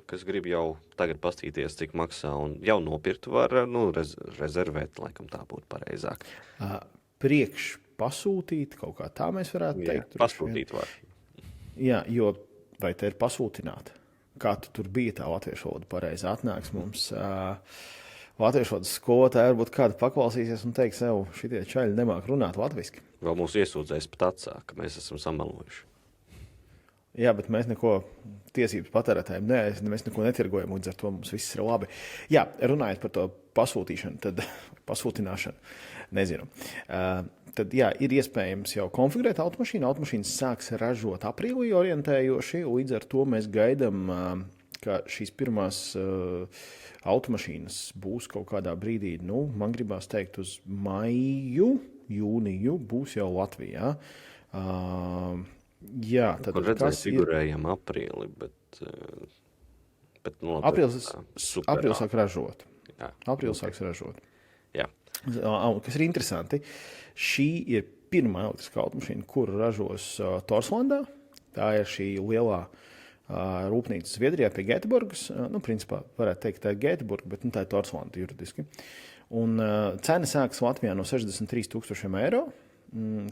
kas grib jau tagad pastīties, cik maksā, un jau nopirkt var, rezervēt, laikam tā būtu pareizāk. Priekš pasūtīt, kaut kā tā mēs varētu teikt. Jā, pasūtīt var. Jā, jo vai te ir pasūtināta? Kā tu tur bija tā latviešu valoda pareizi atnāks mums? Latviešu valodas skolotāji varbūt kāda paklausīsies un teiks, sev šitie čaļi nemāk runāt latviski. Vēl mūs iesūdzēs pat atsāk, ka mēs esam samalojuši. Jā, bet mēs neko tiesības patērētājiem, mēs neko netirgojam, līdz ar to mums viss ir labi. Jā, runājot par to pasūtīšanu, tad pasūtināšanu, nezinu. Tad jā, ir iespējams jau konfigurēt automašīnu. Automašīnas sāks ražot aprīlī orientējoši, līdz ar to mēs gaidām, ka šīs pirmās automašīnas būs kaut kādā brīdī, man gribās teikt uz maiju, jūniju, būs jau Latvijā. Jā, tad kur redzēs figurējam aprīli, bet aprīlis sāk ražot. Jā. Aprīlis sāks ražot. Jā. Kas ir interesanti, šī ir pirmā elektriskā automašīna, kuru ražos Torslandā. Tā ir šī lielā rūpnīca Zviedrijā pie Gēteborgas. Principā varētu teikt, tā ir Gēteborga, bet tā ir Torslanda juridiski. Un cena sākas Latvijā no 63,000 eiro.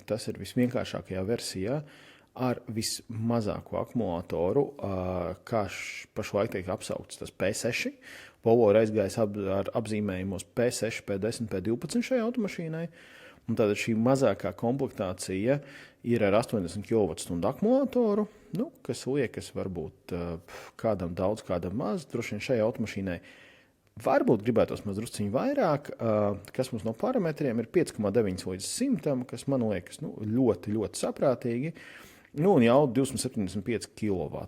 Tas ir visvienkāršākajā versijā. Ar vismazāko akumulātoru, kā pašlaik tiek apsaukts tas P6. Volvo ir aizgājis ar apzīmējumos P6, P10, P12 šai automašīnai. Un tātad šī mazākā komplektācija ir ar 80 kWh akumulātoru, kas liekas varbūt kādam daudz, kādam maz. Droši vien šai automašīnai varbūt gribētos mazliet vairāk, kas mums no parametriem ir 5,9 līdz 100, kas man liekas ļoti, ļoti saprātīgi. Un jau 275 kW.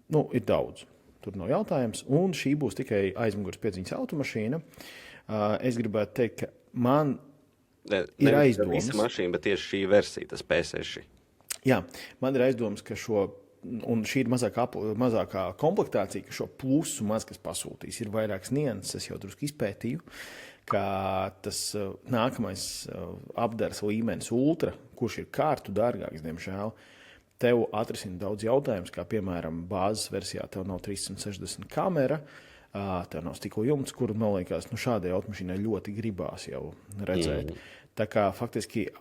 Ir daudz. Tur nav jautājums. Un šī būs tikai aizmugures piedziņas automašīna. Es gribētu teikt, ka man ir aizdomas. Visa mašīna, bet tieši šī versija, tas P6. Jā, man ir aizdomas, ka un šī ir mazākā komplektācija, ka šo plusu maz kas pasūtīs. Ir vairākas nianses, es jau drusku izpētīju, ka tas nākamais apdares līmenis ultra, kurš ir kārtu dārgāks, diemžēl, tev atrisina daudz jautājumus, kā piemēram bāzes versijā tev nav 360 kamera, tev nav stikla jumts, kuru, man liekas, šādai automašīnai ļoti gribās jau redzēt. Tā kā faktiski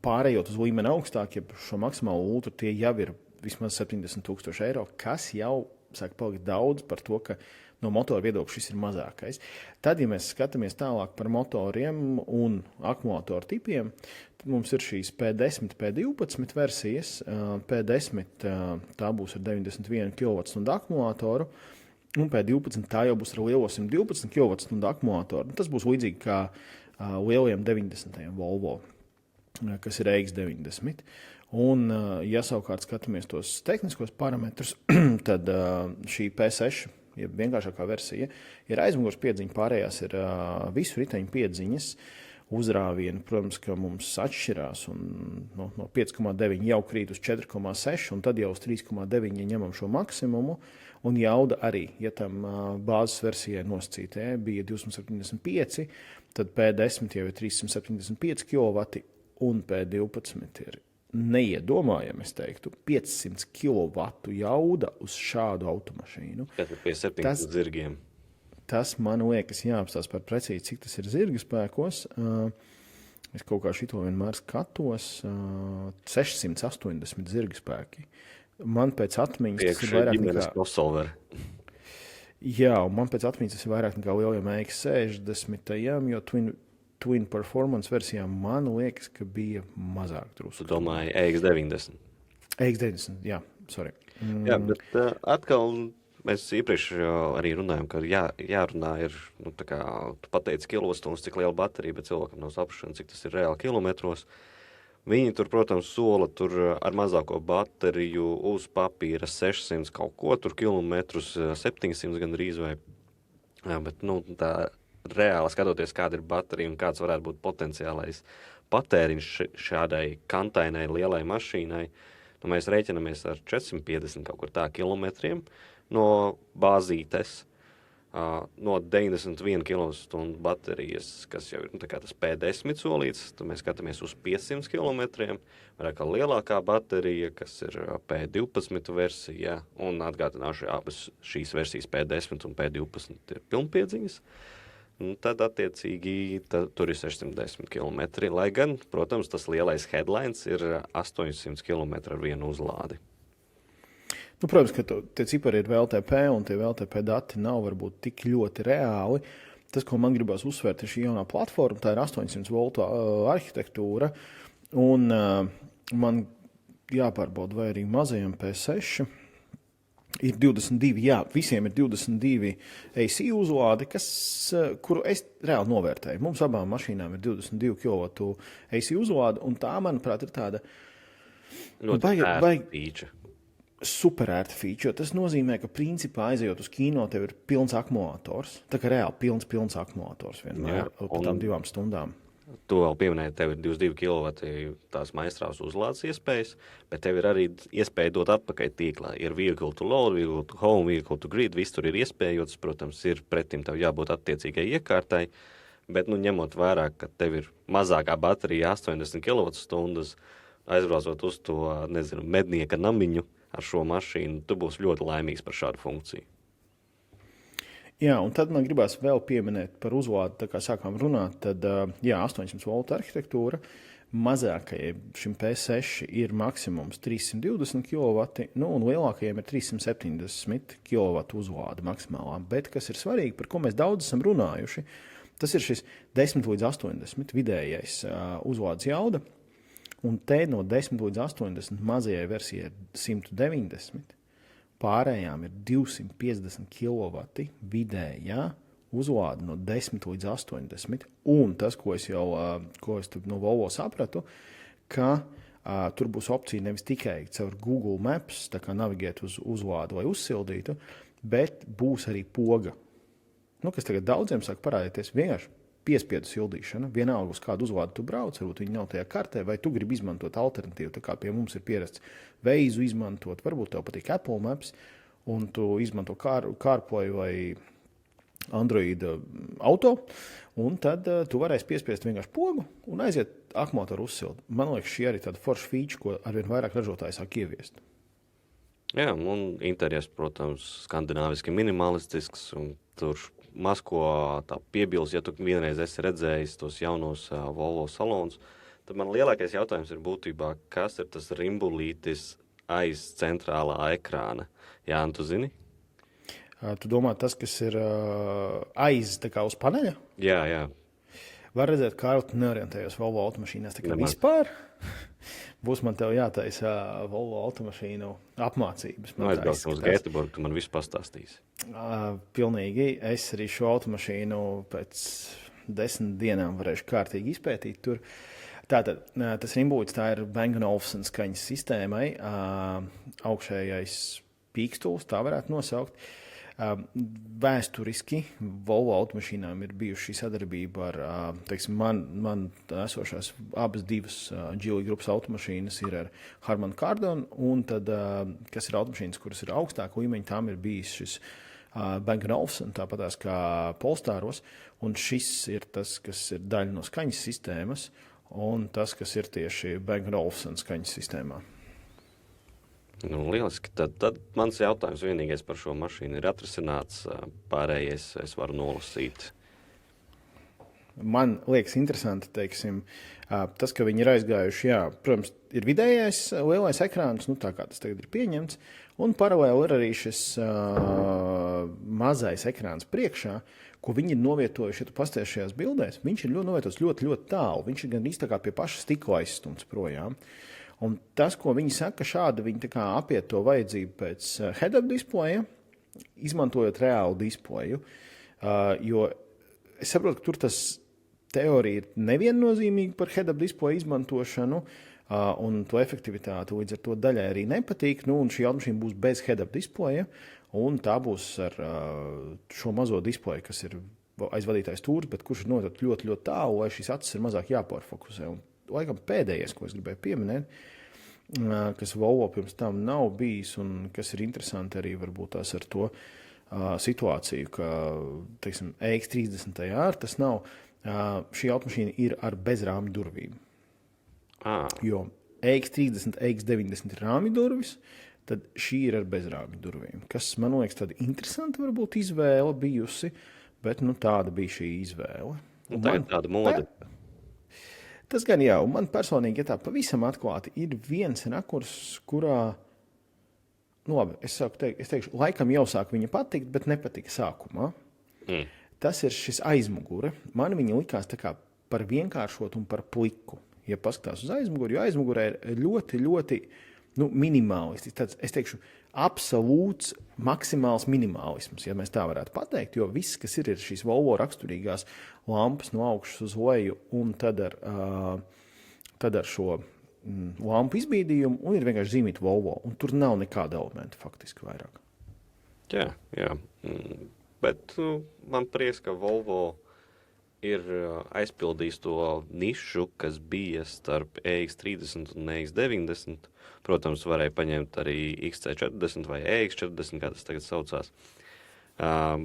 pārējot uz līmeni augstāk, ja šo maksimālo ultra, tie jau ir vismaz 70,000 eiro, kas jau sāk palikt daudz par to, ka no motora viedokļa šis ir mazākais. Tad, ja mēs skatāmies tālāk par motoriem un akumulātoru tipiem, tad mums ir šīs P10, P12 versijas. P10 tā būs ar 91 kWh akumulātoru, un P12 tā jau būs ar lielo 112 kWh akumulātoru. Tas būs līdzīgi kā lielajiem 90. Volvo, kas ir EX90. Un, ja savukārt skatāmies tos tehniskos parametrus, tad šī P6, ja vienkāršākā versija, ir aizmugures piedziņa, pārējās ir visu riteņu piedziņas. Uzrāvieni, protams, ka mums atšķirās, un no 5,9 jau krīt uz 4,6, un tad jau uz 3,9 ņemam šo maksimumu. Un jauda arī, ja tam bāzes versijai nosacītē bija 275, tad P10 jau ir 375 kW, un P12 ir neiedomājami, es teiktu, 500 kW jauda uz šādu automašīnu. Tas ir pie 7 zirgiem. Tas man liekas jāapstāsta par precīzi, cik tas ir zirga spēkos. Es kaut kā šito vienmēr skatos. 680 zirga spēki. Man pēc atmiņas tas ir vairāk nekā... crossover. Jā, un man pēc atmiņas tas ir vairāk nekā lielajam EX60, jo Twin Performance versijām man liekas, ka bija mazāk drusku. Tu domāji EX90? EX90, jā, sorry. Jā, bet atkal mēs iepriekš arī runājam, ka jārunā ir, tā kā tu pateici kilovatstundas, cik liela baterija, bet cilvēkam nav saprašana, cik tas ir reāli kilometros. Viņi tur, protams, sola tur ar mazāko bateriju uz papīra 600 kaut ko, tur kilometrus 700 gandrīz vai. Jā, bet, tā reāli skatoties, kāda ir baterija un kāds varētu būt potenciālais patēriņš šādai kantainai lielai mašīnai, mēs rēķinamies ar 450 kaut kur tā kilometriem no bāzītes, no 91 kWh baterijas, kas jau ir tas P10 solīts, tad mēs skatāmies uz 500 km, vairāk kā lielākā baterija, kas ir P12 versija, un atgādināšu, abas šīs versijas P10 un P12 ir pilnpiedziņas. Tad, attiecīgi, tur ir 610 km, lai gan, protams, tas lielais headlines ir 800 km ar vienu uzlādi. Protams, ka tie cipari ir VLTP, un tie VLTP dati nav varbūt tik ļoti reāli. Tas, ko man gribas uzsvērt, ir šī jaunā platforma, tā ir 800 voltu arhitektūra, un man jāpārbauda, vai arī mazajam P6 ir 22, jā, visiem ir 22 AC uzlādi, kuru es reāli novērtēju. Mums abām mašīnām ir 22 kW AC uzlādi, un tā, manuprāt, ir tāda superērta feature. Tas nozīmē, ka principā aizejot uz kino, tev ir pilns akumulators. Tā kā reāli pilns akumulators vienmēr pa tām 2 stundām. Tu vēl pieminēji, tev ir 22 kW tās maistrās uzlādes iespējas, bet tev ir arī iespēja dot atpakaļ tīklā. Ir vehicle to load, vehicle to home, vehicle to grid, viss tur ir iespējots, protams, ir pretim tev jābūt attiecīgai iekārtai, bet, ņemot vērā, ka tev ir mazākā baterija 80 kWh, aizbraucot uz to, mednieka namiņu ar šo mašīnu, tu būsi ļoti laimīgs par šādu funkciju. Jā, un tad man gribās vēl pieminēt par uzlādi, tā kā sākām runāt, tad 800 voltu arhitektūra, mazākajai šim P6 ir maksimums 320 kW, un lielākajiem ir 370 kW uzlāde maksimālā. Bet, kas ir svarīgi, par ko mēs daudz esam runājuši, tas ir šis 10 līdz 80 vidējais uzlādes jauda, un te no 10 līdz 80 mazajai versijai ir 190. Pārējām ir 250 kW vidējā uzlāde no 10 līdz 80. Un tas, ko es no Volvo sapratu, ka tur būs opcija nevis tikai caur Google Maps, tā kā navigēt uz uzlādi vai uzsildītu, bet būs arī poga. Kas tagad daudziem sāk parādīties vienkārši piespiedu sildīšana. Vienalga, uz kādu uzlādi tu brauc, varbūt viņi nav tajā kartē, vai tu gribi izmantot alternatīvu, tā kā pie mums ir pierasts Veizu izmantot, varbūt tev patīk Apple Maps, un tu izmanto CarPlay vai Android auto, un tad tu varēsi piespiest vienkārši pogu un aiziet akumulātoru uzsildi. Man liekas, šī arī tāda forša feature, ko arvien vairāk ražotāji sāk ieviest. Jā, un interjers, protams, skandināviski minimalistisks, un tur maz ko tā piebils, ja tu vienreiz esi redzējis tos jaunos Volvo salonus, tad man lielākais jautājums ir būtībā, kas ir tas rimbulītis aiz centrālā ekrāna. Jā, un tu zini? Tu domā, tas, kas ir aiz tā kā uz paneļa? Jā. Var redzēt, kā tu neorientējos Volvo automašīnās. Tā kā Nemaz. vispār būs man tev jātaisa Volvo automašīnu apmācības. Aizbrauksim uz Gēteborgu, tu man visu pastāstīsi. Pilnīgi. Es arī šo automašīnu pēc 10 dienām varēšu kārtīgi izpētīt tur. Tātad, tas rimbūts, tā ir Bang & Olufsen skaņas sistēmai. Augšējais pīkstulis, tā varētu nosaukt. Vēsturiski Volvo automašīnām ir bijuši sadarbība ar, teiksim, man esošās abas divas Geely grupas automašīnas ir ar Harman Kardon, un tad, kas ir automašīnas, kuras ir augstāka līmeņa, tām ir bijis šis Bang & Olufsen, tāpatās kā Polestāros, un šis ir tas, kas ir daļa no skaņas sistēmas, un tas, kas ir tieši Bang & Olufsen skaņas sistēmā. Lieliski. Tad mans jautājums vienīgais par šo mašīnu ir atrisināts. Pārējais es varu nolasīt. Man liekas interesanti, teiksim, tas, ka viņi ir aizgājuši, jā, protams, ir vidējais lielais ekrāns, tā kā tas tagad ir pieņemts, un paralēli ir arī šis mazais ekrāns priekšā, ko viņi ir novietojuši, ja tu pasties šajās bildēs, viņš ir novietots ļoti, ļoti tālu. Viņš ir gan tā kā pie paša stikla aizstumts projām. Un tas, ko viņi saka, šādi viņi tā kā apiet to vajadzību pēc head-up displeja, izmantojot reālu displeju, jo es saprotu, ka tur tas teorija ir neviennozīmīga par head-up displeja izmantošanu, un to efektivitāti līdz ar to daļai arī nepatīk, un šī automašīna būs bez head-up displeja, un tā būs ar šo mazo displeju, kas ir aiz vadītājas stūris, bet kurš ir notiek ļoti, ļoti tālu, lai šīs acis ir mazāk jāpārfokusē. Un laikam pēdējais, ko es gribēju pieminēt, kas Volvo pirms tam nav bijis un kas ir interesanti arī varbūt tās ar to situāciju, ka, teiksim, EX30 tas nav. Šī automašīna ir ar bezrāmju durvīm. Jo EX30, EX90 ir rāmju durvis, tad šī ir ar bezrāmju durvīm. Kas, man liekas, tāda interesanta varbūt izvēle bijusi, bet tāda bija šī izvēle. Tā ir tāda moda. Tas gan jā, un man personīgi, ja tā pavisam atklāti, ir viens rakurs, kurā, labi, es teikšu, laikam jau sāk viņa patikt, bet nepatika sākumā. Tas ir šis aizmugure. Man viņa likās tā kā par vienkāršotu un par pliku. Ja paskatās uz aizmuguri, jo aizmugurē ir ļoti, ļoti minimālisti. Tāds, es teikšu, absolūts maksimāls minimālisms, ja mēs tā varētu pateikt, jo viss, kas ir šīs Volvo raksturīgās lampas no augšas uz leju un tad ar šo lampu izbīdījumu un ir vienkārši zīmīta Volvo, un tur nav nekāda elementa faktiski vairāk. Jā. Bet man prieks, ka Volvo ir aizpildījis to nišu, kas bija starp EX30 un EX90. Protams, varēja paņemt arī XC40 vai EX40, kā tas tagad saucās.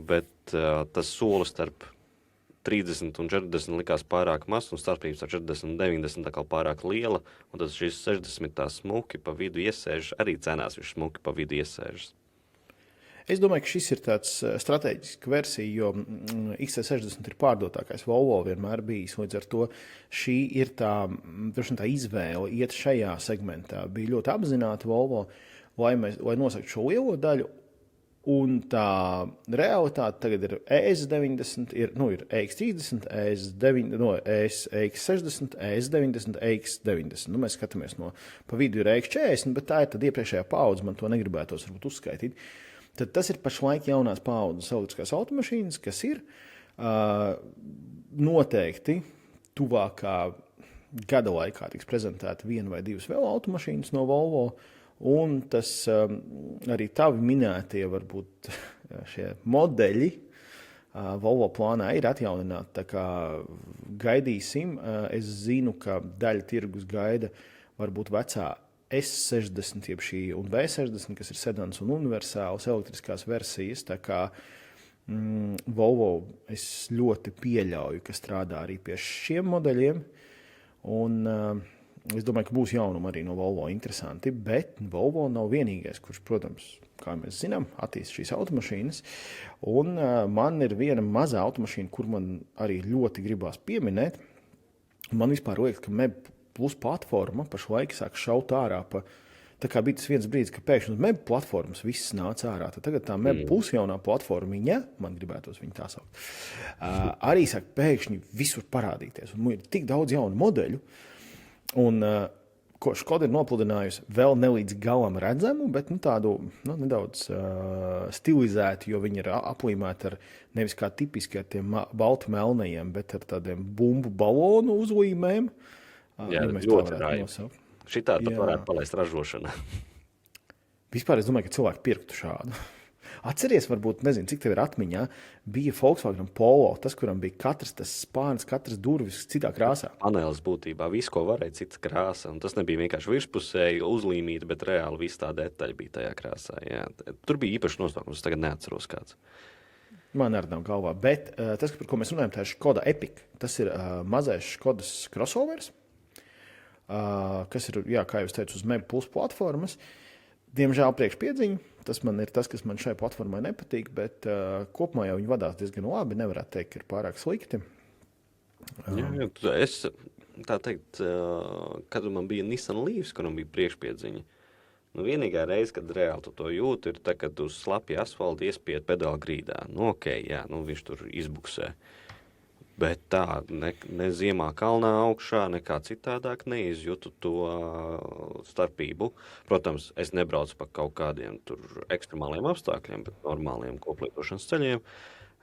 Bet tas solis starp 30 un 40 likās pārāk maz, un starpības ar 40 un 90 tā kā pārāk liela, un tad šis 60 tā smuki pa vidu iesēžas, arī cenās viņš smuki pa vidu iesēžas. Es domāju, ka šis ir tāds strateģisks versija, jo XC60 ir pārdotākais Volvo vienmēr bijis. Līdz ar to šī ir tā izvēle iet šajā segmentā. Bija ļoti apzināta Volvo, lai nosaktu šo lielo daļu, un tā realitāte tagad ir ES90, ir EX30, EX60, ES90, EX90. Mēs skatāmies pa vidu ir EX40, bet tā ir tad iepriekšējā paudze, man to negribētos varbūt uzskaitīt. Tad tas ir pašlaik jaunās paaudzes elektriskās automašīnas, kas ir noteikti tuvākā gada laikā tiks prezentēta viena vai divas vēl automašīnas no Volvo, un tas arī tavi minētie varbūt šie modeļi Volvo plānā ir atjaunināti, tā kā gaidīsim. Es zinu, ka daļa tirgus gaida varbūt vecā S60, jeb šī un V60, kas ir sedans un universāls elektriskās versijas, tā kā Volvo es ļoti pieļauju, ka strādā arī pie šiem modeļiem, un es domāju, ka būs jaunumi arī no Volvo interesanti, bet Volvo nav vienīgais, kurš, protams, kā mēs zinām, attīst šīs automašīnas, un man ir viena mazā automašīna, kur man arī ļoti gribās pieminēt. Man vispār liekas, ka MEB Plus platforma pašlaik sāk šaut ārā pa Tā kā bija tas viens brīdis, ka pēkšņi uz MEB platformas viss nāca ārā. Tad tagad tā MEB pusjaunā platformiņa, man gribētos viņu tā saukt, arī sāk pēkšņi visur parādīties. Un ir tik daudz jaunu modeļu, un ko Škoda ir nopludinājusi vēl nelīdz galam redzamu, bet tādu nedaudz stilizētu, jo viņi ir aplīmēti ar nevis kā tipiski ar tiem balti melnajiem, bet ar tādiem bumbu balonu uzlīmēm. Jā, ja mēs ļoti tā varētu nosaukt. Šitā pat varētu palaist ražošanā. Vispār es domāju, ka cilvēki pirktu šādu. Atceries, varbūt, nezinu, cik tev ir atmiņā, bija Volkswagen Polo, tas, kuram bija katrs tas spārns, katras durvis citā krāsā. Panelis būtībā, visu, ko varēja, cits krāsa, un tas nebija vienkārši virspusēji uzlīmīti, bet reāli viss tā detaļa bija tajā krāsā. Jā. Tur bija īpaši nosaukums, tagad neatceros kāds. Man arī nav galvā, bet tas, par ko mēs runājam, tā ir Škoda Epic. Tas ir mazais Škodas crossovers, kas ir, jā, kā jau es teicu, uz MEB plus platformas. Diemžēl priekšpiedziņa, tas ir tas, kas man šai platformai nepatīk, bet kopumā jau viņi vadās diezgan labi, nevarētu teikt, ka ir pārāk slikti. Jā, es tā teikt, kad man bija Nissan Leafs, kuram bija priekšpiedziņa, vienīgā reize, kad reāli tu to jūti, ir tā, kad uz slapja asfalta iespied pedāli grīdā. Jā, viņš tur izbuksē. Bet tā, ne ziemā kalnā augšā, nekā citādāk neizjūtu to starpību. Protams, es nebraucu pa kaut kādiem tur ekstremāliem apstākļiem, bet normāliem koplietošanas ceļiem.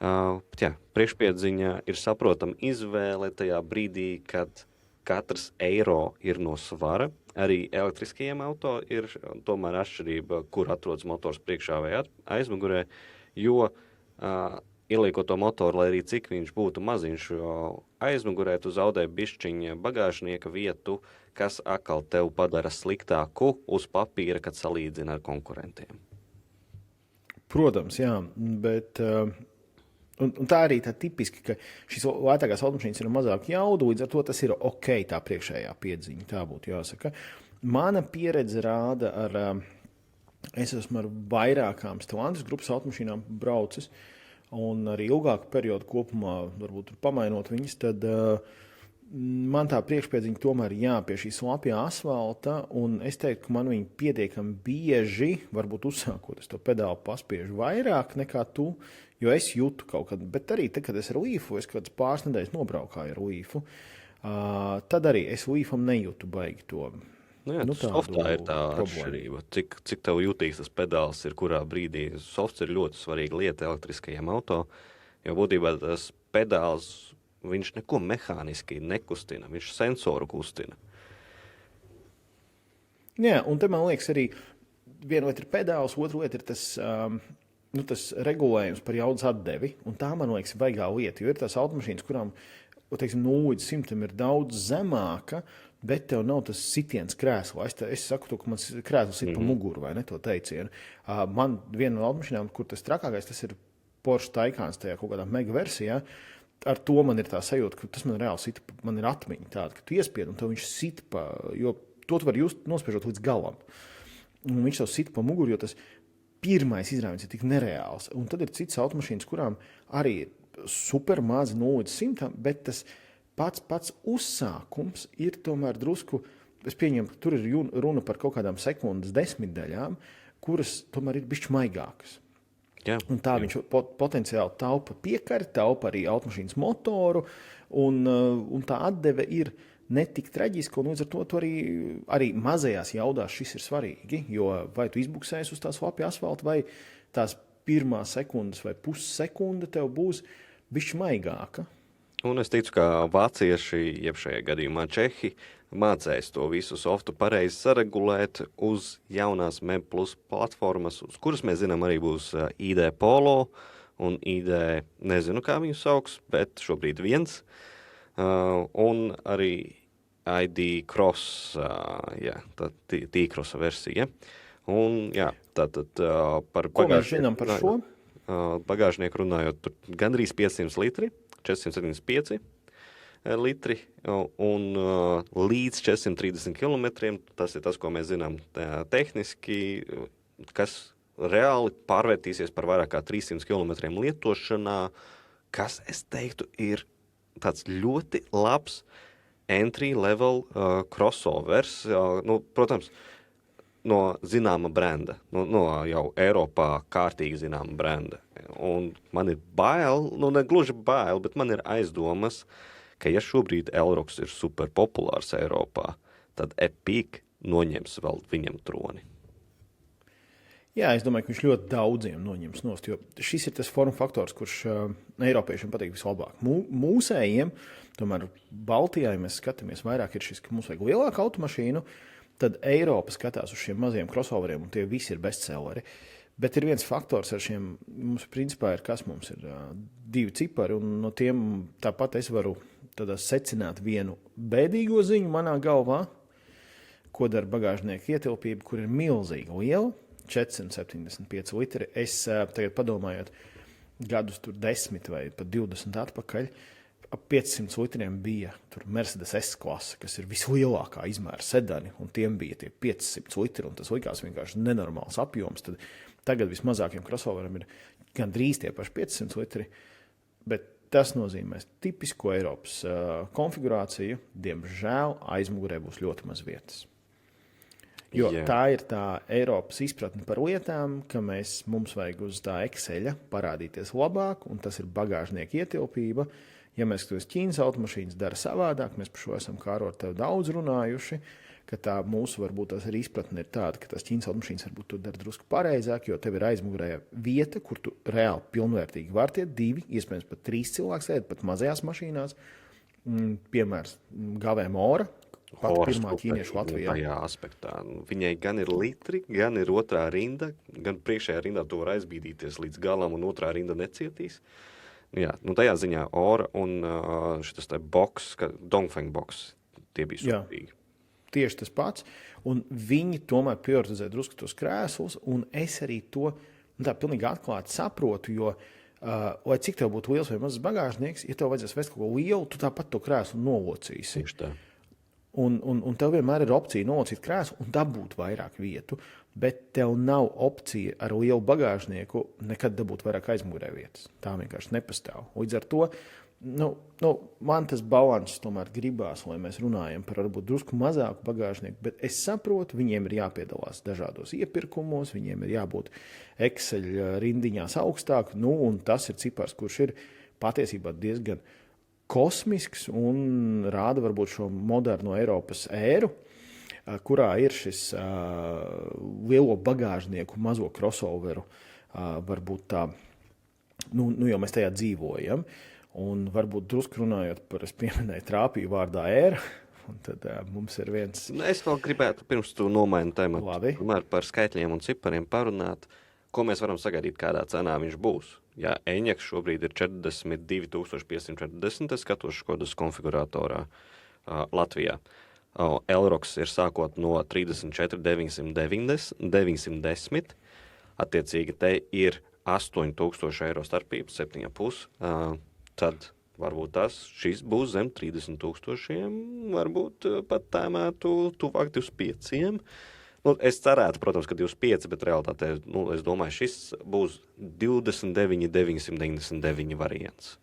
Jā, priekšpiedziņa ir saprotama izvēle tajā brīdī, kad katrs eiro ir no svara. Arī elektriskajiem auto ir tomēr atšķirība, kur atrodas motors priekšā vai aizmugurē, jo ieliekot to motoru, lai arī cik viņš būtu maziņš, aizmugurē tu zaudē bišķiņa bagāžnieka vietu, kas atkal tev padara sliktāku uz papīra, kad salīdzina ar konkurentiem. Protams, jā, bet un tā arī tā tipiski, ka šīs lētākās automašīnas ir mazāk jaudu, līdz ar to tas ir ok, tā priekšējā piedziņa, tā būtu jāsaka. Mana pieredze rāda es esmu ar vairākām Stellantis grupas automašīnām braucis, un arī ilgāku periodu kopumā, varbūt pamainot viņas, tad man tā priekšpiedziņa tomēr pie šī slapjā asfalta, un es teiktu, ka man viņa pietiekami bieži, varbūt uzsākot, es to pedāli paspiežu vairāk nekā tu, jo es jūtu kaut kad, bet arī tad, kad es ar Leafu, es kādas pāris nedēļas nobraukāju ar Leafu, tad arī es Leafam nejūtu baigi to. Jā, softā ir tā atšķirība. Cik tev jūtīgs tas pedāls ir, kurā brīdī. Softs ir ļoti svarīga lieta elektriskajiem auto, jo būtībā tas pedāls, viņš neko mehāniski nekustina, viņš sensoru kustina. Jā, un te man liekas arī, viena lieta ir pedāls, otra lieta ir tas regulējums par jaudas atdevi, un tā, man liekas, ir baigā lieta, jo ir tās automašīnas, kurām, teiksim, 0–100 ir daudz zemāka, bet tev nav tas sitiens krēslā. Es saku to, ka mans krēsls ir pa muguru, vai ne, to teicienu. Man viena no automašīnām, kur tas trakākais, tas ir Porsche Taycans tajā kaut kādā mega versijā. Ar to man ir tā sajūta, ka tas man reāli sit, man ir atmiņa tāda, ka tu iespied un tev viņš sit pa, jo to tu vari just nospiežot līdz galam. Un viņš tev sit pa muguru, jo tas pirmais izrāviens ir tik nereāls. Un tad ir citas automašīnas, kurām arī ir super mazi 0–100, bet tas pats uzsākums ir tomēr drusku, es pieņemu, ka tur ir runa par kaut kādām sekundes desmitdaļām, kuras tomēr ir bišķi maigākas. Jā, un tā viņš potenciāli taupa piekari, taupa arī automašīnas motoru, un tā atdeve ir netik traģiska, un līdz ar to arī mazajās jaudās šis ir svarīgi, jo vai tu izbuksēsi uz tās slapja asfalta, vai tās pirmās sekundes vai pussekunda tev būs bišķi maigāka. Un es ticu, ka vācieši, jeb šajā gadījumā Čehi, mācēs to visu softu pareizi saregulēt uz jaunās MEB plus platformas, uz kuras mēs zinām arī būs ID Polo un ID, nezinu kā viņu sauks, bet šobrīd viens, un arī ID Cross, tā T-Crossa versija. Un jā, tātad par ko mēs zinām par šo? Bagāžnieku runājot, tur gandrīz 500 litri, 475 litri un līdz 430 kilometriem. Tas ir tas, ko mēs zinām tehniski, kas reāli pārvērtīsies par vairāk kā 300 kilometriem lietošanā, kas, es teiktu, ir tāds ļoti labs entry level crossovers. Protams, no zināma brenda, no jau Eiropā kārtīgi zināma brenda. Un man ir bail, ne gluži bail, bet man ir aizdomas, ka ja šobrīd Elroks ir super populārs Eiropā, tad Epic noņems vēl viņam troni. Jā, es domāju, ka viņš ļoti daudziem noņems nost, jo šis ir tas forma faktors, kurš Eiropiešiem patīk vislabāk. Mūsējiem, tomēr Baltijā, ja mēs skatāmies vairāk, ir šis, ka mums vajag lielāku automašīnu, tad Eiropa skatās uz šiem maziem crossoveriem, un tie visi ir bestselleri. Bet ir viens faktors ar šiem, mums principā ir, kas mums ir 2 cipari, un no tiem tāpat es varu secināt vienu bēdīgo ziņu manā galvā, ko dara bagāžnieku ietilpība, kur ir milzīgi liela, 475 litri. Es tagad padomājot, gadus tur 10 vai pat 20 atpakaļ, ap 500 litriem bija tur Mercedes S-klase, kas ir vislielākā izmēra sedani, un tiem bija tie 500 litri, un tas likās vienkārši nenormāls apjoms. Tad tagad vismazākiem crossoveram ir gandrīz tie paši 500 litri, bet tas nozīmē tipisko Eiropas konfigurāciju. Diemžēl aizmugurē būs ļoti maz vietas. Jo tā ir tā Eiropas izpratne par lietām, ka mums vajag uz tā Exceļa parādīties labāk, un tas ir bagāžnieku ietilpība. Ja mēs skatāmies Ķīnas automašīnas dara savādāk, mēs par šo esam Kāro ar tevi daudz runājuši, ka tā mūsu varbūt tas ir izpratne ir tāda, ka tās Ķīnas automašīnas varbūt to dara drusku pareizāk, jo tev ir aizmugurē vieta, kur tu reāli pilnvērtīgi var tiet 2, iespējams pat 3 cilvēks ēd, pat mazajās mašīnās. Piemērs Gavēm Ora, pat pirmā ķīniešu Latvijā. Tajā aspektā. Viņai gan ir litri, gan ir otrā rinda, gan priekšējā rindā tu var aizbīdīties līdz galam un otrā rinda necietīs. Jā, tajā ziņā Ora un šitas tā boks, Dongfeng boks, tie bija sūtīgi. Tieši tas pats, un viņi tomēr prioritizē drusku tos krēslus, un es arī to tā pilnīgi atklāti saprotu, jo lai cik tev būtu liels vai mazs bagāžnieks, ja tev vajadzēs vest kaut ko lielu, tu tāpat to krēslu nolocīsi. Tieši tā. Un tev vienmēr ir opcija nolocīt krēslu un dabūt vairāk vietu, bet tev nav opcija ar lielu bagāžnieku nekad dabūt vairāk aizmugurē vietas. Tā vienkārši nepastāv. Līdz ar to man tas balanss tomēr gribās, lai mēs runājam par varbūt drusku mazāku bagāžnieku, bet es saprotu, viņiem ir jāpiedalās dažādos iepirkumos, viņiem ir jābūt Excel rindiņās augstāk, un tas ir cipars, kurš ir patiesībā diezgan kosmisks un rāda varbūt šo moderno Eiropas ēru, kurā ir šis lielo bagāžnieku mazo crossoveru, varbūt tā, jau mēs tajā dzīvojam, un varbūt drusku runājot par, es pieminēju trāpīju vārdā ēra, un tad mums ir viens... Es vēl gribētu, pirms tu nomaini tematu, Labi. Par skaitļiem un cipariem parunāt, ko mēs varam sagaidīt, kādā cenā viņš būs. Ja Eņaks šobrīd ir 42,540, es skatos Škodas konfiguratorā Latvijā. Elroks ir sākot no 34,910, attiecīgi te ir 8,000 eiro starpības, 7,5. Tad varbūt šis būs zem 30,000, varbūt pat tēmētu tuvāk 25. Es cerētu, protams, ka 25, bet realitātē, es domāju, šis būs 29,999 variants.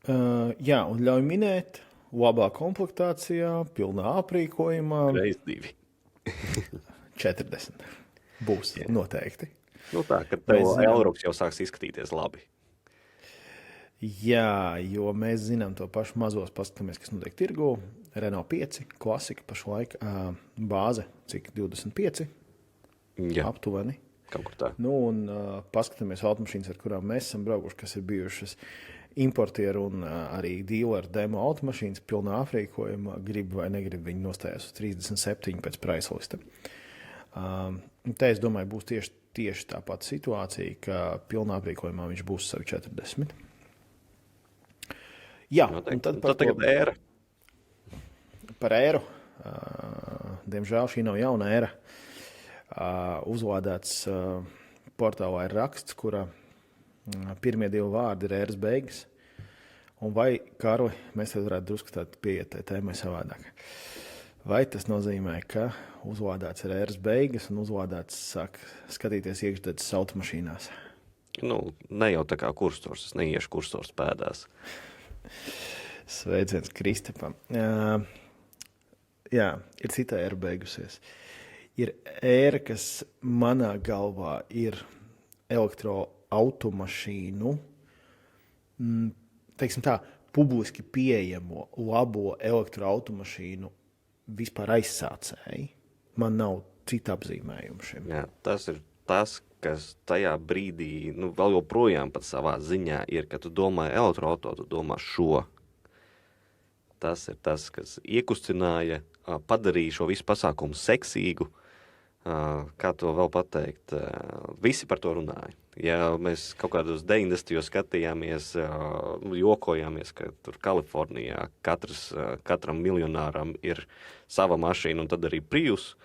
Jā, un ļauj minēt, labā komplektācijā, pilnā aprīkojumā. Reiz 2. 40. Būs noteikti. Tā, ka tev Elroks jau sāks izskatīties labi. Jā, jo mēs zinām to pašu mazos, paskatāmies, kas notiek tirgu. Renault 5, klasika pašlaik, bāze, cik 25, aptuveni. Kaut kur tā. Un paskatāmies automašīnas, ar kurām mēs esam braukuši, kas ir bijušas importieri un arī dealeri demo automašīnas, pilnā aprīkojumā, grib vai negrib, viņi nostājās uz 37 pēc pricelista. Te, es domāju, būs tieši tā pati situācija, ka pilnā aprīkojumā viņš būs savi 40. Jā, un tad par tagad ēra. Par ēru. Diemžēl šī nav jauna ēra. Uzlādēts portālā ir raksts, kura pirmie 2 vārdi ir ēras beigas. Un vai, Karli, mēs tad varētu drusku tādu pieiet tai tēmai savādāk. Vai tas nozīmē, ka uzlādēts ir ēras beigas un uzlādēts sāk skatīties iekšdedzes automašīnās? Ne jau tā kā kursors, es neiešu kursors pēdās. Sveiciens Kristapam. Jā, ir cita ēra beigusies. Ir ēra, kas manā galvā ir elektroautomašīnu, teiksim tā, publiski pieejamo labo elektroautomašīnu vispār aizsācēji. Man nav cita apzīmējuma šim. Jā, tas ir tas, kas tajā brīdī, vēl joprojām pat savā ziņā ir, ka tu domā elektroauto, tu domā šo. Tas ir tas, kas iekustināja, padarīja šo visu pasākumu seksīgu. Kā to vēl pateikt? Visi par to runāja. Ja mēs kaut kādos 90. skatījāmies, jokojāmies, ka tur Kalifornijā katram miljonāram ir sava mašīna un tad arī Prius,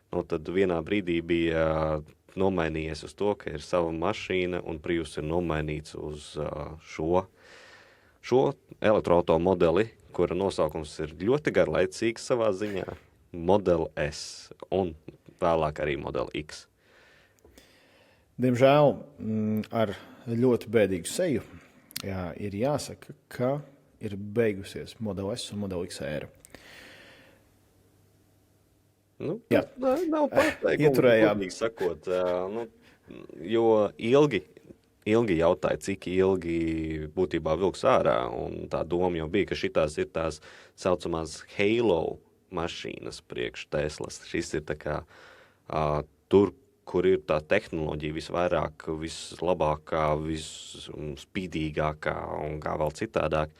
tad vienā brīdī bija nomainījies uz to, ka ir sava mašīna un Prius ir nomainīts uz šo elektroauto modeli, kura nosaukums ir ļoti garlaicīgs savā ziņā, Model S un vēlāk arī Model X. Diemžēl ar ļoti bēdīgu seju ir jāsaka, ka ir beigusies Model S un Model X ēra. Nav pateikumi, ieturējām. Sakot, jo ilgi jautāja, cik ilgi būtībā vilks ārā, un tā doma jau bija, ka šitās ir tās saucamās Halo mašīnas priekš Teslas. Šis ir tā kā tur, kur ir tā tehnoloģija visvairāk, vislabākā, visspīdīgākā un kā vēl citādāk,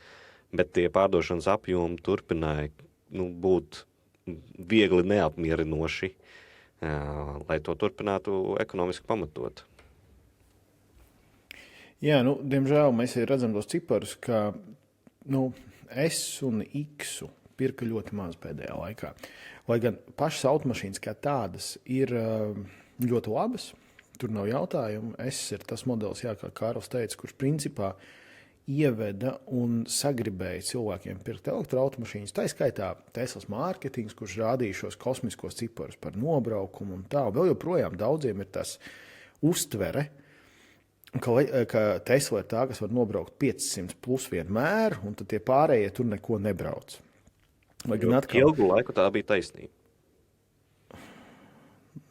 bet tie pārdošanas apjomi turpināja būt viegli neapmierinoši, lai to turpinātu ekonomiski pamatot. Jā, diemžēl mēs redzam tos ciparus, ka S un X pirka ļoti maz pēdējā laikā. Lai gan pašas automašīnas kā tādas ir ļoti labas, tur nav jautājumu. S ir tas modelis, kā Kārlis teica, kurš principā ieveda un sagribēja cilvēkiem pirkt elektroautomašīnas. Tā skaitā Teslas mārketings, kurš rādīja šos kosmiskos ciparus par nobraukumu un tā. Vēl joprojām daudziem ir tas uztvere, ka Tesla ir tā, kas var nobraukt 500 plus vienmēr, un tad tie pārējie tur neko nebrauc. Ilgu laiku tā bija taisnība.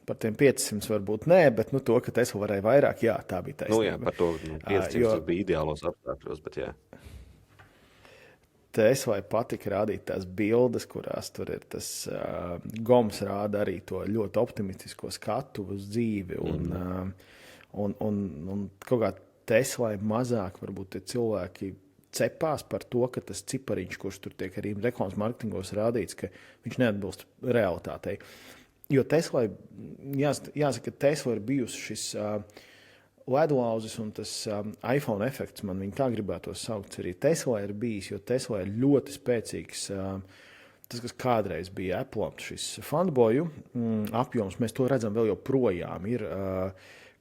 Par tiem 500 varbūt nē, bet to, ka Tesla varēja vairāk, jā, tā bija taisnība. Jā, par to 500 bija ideālos apstākļos, bet jā. Teslai patika rādīt tās bildes, kurās tur ir tas Goms rāda arī to ļoti optimistisko skatu uz dzīvi, un kaut kā Teslai mazāk varbūt tie cilvēki cepās par to, ka tas cipariņš, kurš tur tiek arī reklāmas mārketingos rādīts, ka viņš neatbilst realitātei. Jo Teslai, jāsaka, Tesla ir bijusi šis ledlauzis un tas iPhone efekts, man viņi tā gribētos saukt, arī Tesla ir bijis, jo Tesla ir ļoti spēcīgs, tas, kas kādreiz bija Apple, šis fanboju apjoms, mēs to redzam vēl joprojām, ir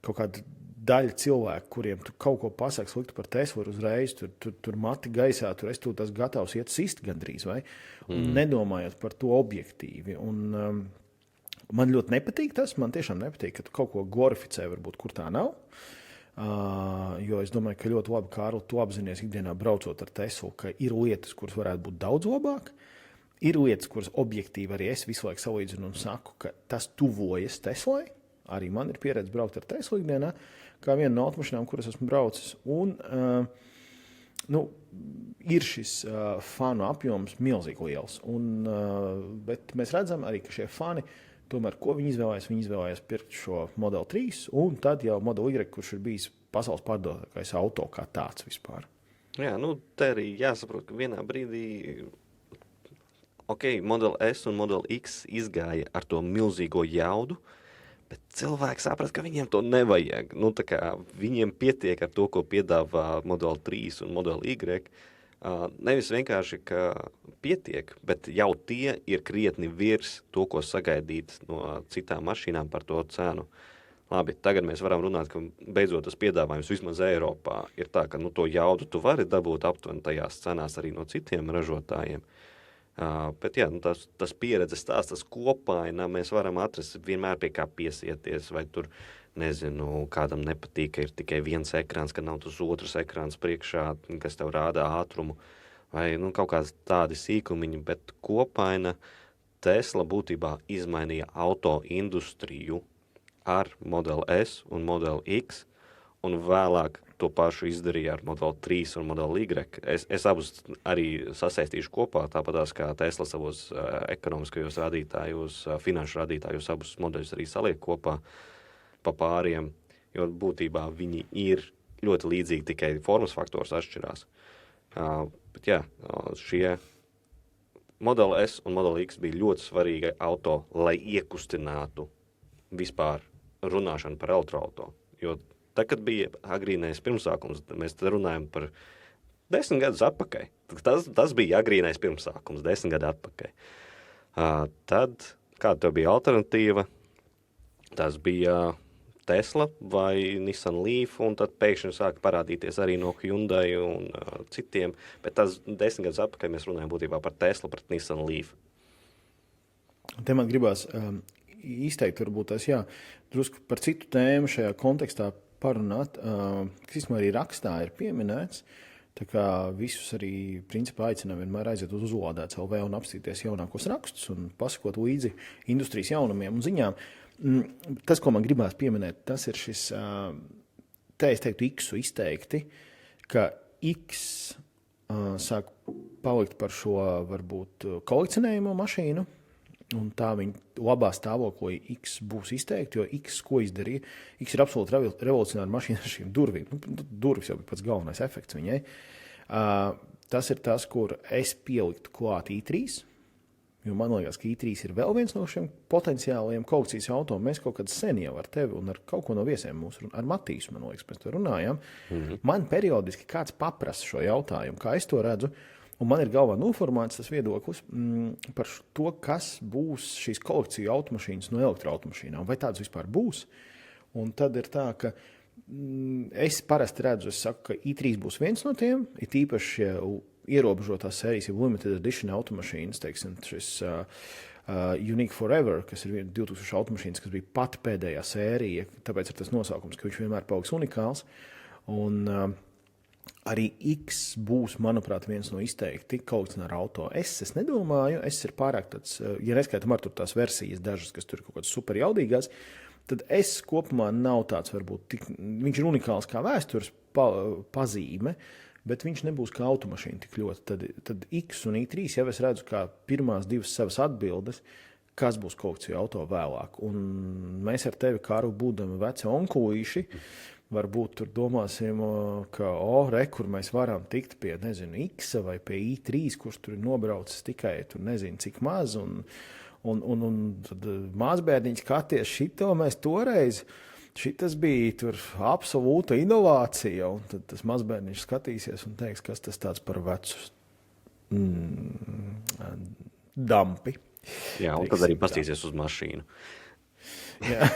kaut kāda daļa cilvēku, kuriem tu kaut ko pasaka sliktu par Teslu, uzreiz tur mati gaisā, tur es tas gatavs iet sist gandrīz, vai? Nedomājot par to objektīvi. Un man ļoti nepatīk tas, man tiešām nepatīk, ka tu kaut ko glorificē, varbūt, kur tā nav. Jo es domāju, ka ļoti labi, Kārli, tu apzinies ikdienā braucot ar Teslu, ka ir lietas, kuras varētu būt daudz labāk. Ir lietas, kuras objektīvi arī es visu laiku salīdzinu un saku, ka tas tuvojas Teslai. Arī man ir pieredze braukt ar Teslu ikdienā, kā viena no automašīnām, kuras esmu braucis. Un ir šis fanu apjoms milzīgi liels. Bet mēs redzam arī, ka šie fani, tomēr, ko viņi izvēlējās? Viņi izvēlējās pirkt šo Model 3 un tad jau Model Y, kurš ir bijis pasaules pārdotākais auto kā tāds vispār. Jā, te arī jāsaprot, ka vienā brīdī Model S un Model X izgāja ar to milzīgo jaudu, bet cilvēki saprast, ka viņiem to nevajag. Tā kā viņiem pietiek ar to, ko piedāvā Model 3 un Model Y. Nevis vienkārši, ka pietiek, bet jau tie ir krietni virs to, ko sagaidīt no citām mašīnām par to cenu. Labi, tagad mēs varam runāt, ka beidzot tas piedāvājums vismaz Eiropā ir tā, ka to jaudu tu vari dabūt aptuveni tajās cenās arī no citiem ražotājiem. Bet jā, tas pieredzes stāsts, tas kopaina, mēs varam atrast vienmēr pie kā piesieties, vai tur, nezinu, kādam nepatīk, ka ir tikai viens ekrāns, ka nav tas otrs ekrāns priekšā, kas tev rāda ātrumu, vai kaut kāds tādi sīkumiņi, bet kopaina Tesla būtībā izmainīja auto industriju ar Model S un Model X, un vēlāk to pašu izdarīja ar Model 3 un Model Y. Es abus arī sasaistīšu kopā, tāpatās kā Tesla savos ekonomiskajos rādītājos, finanšu rādītājos abus modeļus arī saliek kopā pa pāriem, jo būtībā viņi ir ļoti līdzīgi, tikai formas faktors atšķirās. Bet jā, šie Model S un Model X bija ļoti svarīgi auto, lai iekustinātu vispār runāšanu par elektroauto. Jo tad, kad bija agrīnais pirmsākums, mēs te runājam par 10 gadus atpakaļ. Tas bija agrīnais pirmsākums, 10 gadu atpakaļ. Tad, kāda tev bija alternatīva, tas bija Tesla vai Nissan Leaf, un tad pēkšņi sāka parādīties arī no Hyundai un citiem, bet tas 10 gadus atpakaļ mēs runājam būtībā par Tesla, par Nissan Leaf. Te man gribās izteikt, varbūt tas, drusku par citu tēmu šajā kontekstā parunāt, kas īstenībā arī rakstā ir pieminēts, tā kā visus arī principā aicinām vienmēr aiziet uz Uzlādēts LV un apstīties jaunākos rakstus un pasakot līdzi industrijas jaunumiem un ziņām. Tas, ko man gribās pieminēt, tas ir šis, te es teiktu X-u izteikti, ka X sāk palikt par šo varbūt kolekcionējumu mašīnu, un tā viņa labā stāvoklī X būs izteikti, jo X, ko izdarīja, X ir absolūti revolucionāra mašīna ar šīm durvīm. Durvis jau bija pats galvenais efekts viņai. Tas ir tas, kur es pieliktu klāt i3, jo man liekas, ka i3 ir vēl viens no šiem potenciālajiem kolekcijas auto. Mēs kaut kad sen jau ar tevi un ar kaut ko no viesiem mūsu, ar Matīsu, man liekas, mēs to runājam. Man periodiski kāds paprasa šo jautājumu, kā es to redzu, un man ir galvā noformēts tas viedoklis par to, kas būs šīs kolekciju automašīnas no elektroautomašīnām, vai tādas vispār būs. Un tad ir tā, ka es parasti redzu, es saku, ka i3 būs viens no tiem, ir tīpaši ierobežotās sērijas, jau limited edition automašīnas, teiksim, šis Unique Forever, kas ir 2000 automašīnas, kas bija pat pēdējā sērija, tāpēc ir tas nosaukums, ka viņš vienmēr paliks unikāls. Un arī X būs, manuprāt, viens no izteikti kolekcionāra auto. Es nedomāju, es ir pārāk tāds, ja neskaitam ar tur tās versijas dažas, kas tur ir kaut kādas super jaudīgās, tad es kopumā nav tāds varbūt tik, viņš ir unikāls kā vēstures pazīme, bet viņš nebūs kā automašīna tik ļoti. Tad X un i3 jau es redzu kā pirmās divas savas atbildes, kas būs kolekciju auto vēlāk. Un mēs ar tevi, būdami veci onkulīši, varbūt tur domāsim, ka kur mēs varam tikt pie, X vai pie i3, kurš tur ir nobraucis tikai, tur nezinu, cik maz, un tad māsbērniņš skaties šito mēs toreiz, šitas bija tur absolūta inovācija, un tad tas mazbērniņš skatīsies un teiks, kas tas tāds par vecu dampi. Jā, un tad arī pastīsies uz mašīnu. Jā.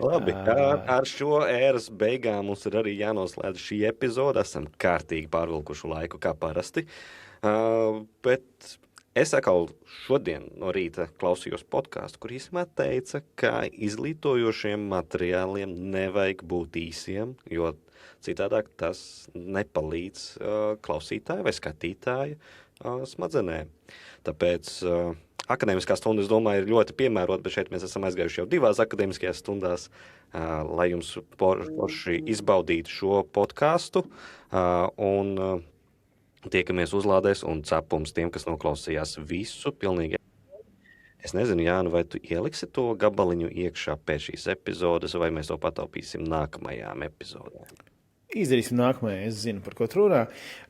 Labi, ar šo ēras beigām mums ir arī jānoslēdz šī epizode. Esam kārtīgi pārvilkuši laiku, kā parasti. Bet es atkal šodien no rīta klausījos podcastu, kur īstenībā teica, ka izglītojošiem materiāliem nevajag būt īsiem, jo citādāk tas nepalīdz klausītāju vai skatītāju smadzenēm. Tāpēc akadēmiskā stunda, es domāju, ir ļoti piemērota, bet šeit mēs esam aizgājuši jau 2 akadēmiskajās stundās, lai jums porši izbaudītu šo podcastu, un tiekamies uzlādēs un cepums tiem, kas noklausījās visu pilnīgi. Es nezinu, Jāni, vai tu ieliksi to gabaliņu iekšā pēc šīs epizodes, vai mēs to pataupīsim nākamajām epizodēm? Izdarīsim nākamajā, es zinu, par ko tu runā.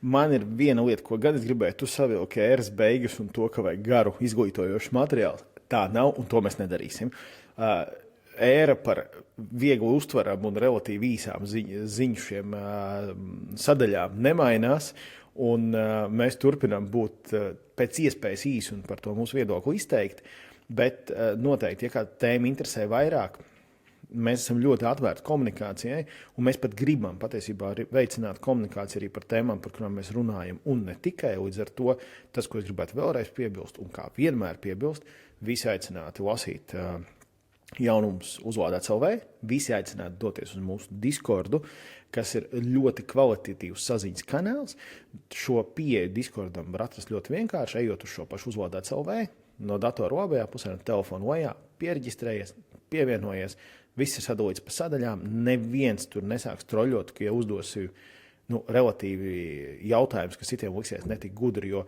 Man ir viena lieta, ko gan es gribēju, tu savilki ēras beigas un to, ka vajag garu izglītojošu materiālu. Tā nav, un to mēs nedarīsim. Ēra par viegli uztveram un relatīvi īsām ziņu šiem sadaļām nemainās, un mēs turpinām būt pēc iespējas īsi un par to mūsu viedokli izteikt, bet noteikti, ja kāda tēma interesē vairāk, mēs esam ļoti atvērti komunikācijai, un mēs pat gribam patiesībā veicināt komunikāciju arī par tēmām, par kurām mēs runājam, un ne tikai. Līdz ar to tas, ko es gribētu vēlreiz piebilst, un kā vienmēr piebilst, visi aicināti lasīt jaunumus Uzlādēts LV, visi aicināti doties uz mūsu Discordu, kas ir ļoti kvalitatīvs saziņas kanāls. Šo pieeju Discordam var atrast ļoti vienkārši, ejot uz šo pašu uzvaldēt LV, no datora obējā pusē, no telefona ojā, piereģistrējies, pievienojies, viss ir sadalīts pa sadaļām, neviens tur nesāks troļļot, ka ja uzdosi relatīvi jautājums, kas citiem liksies netik gudri, jo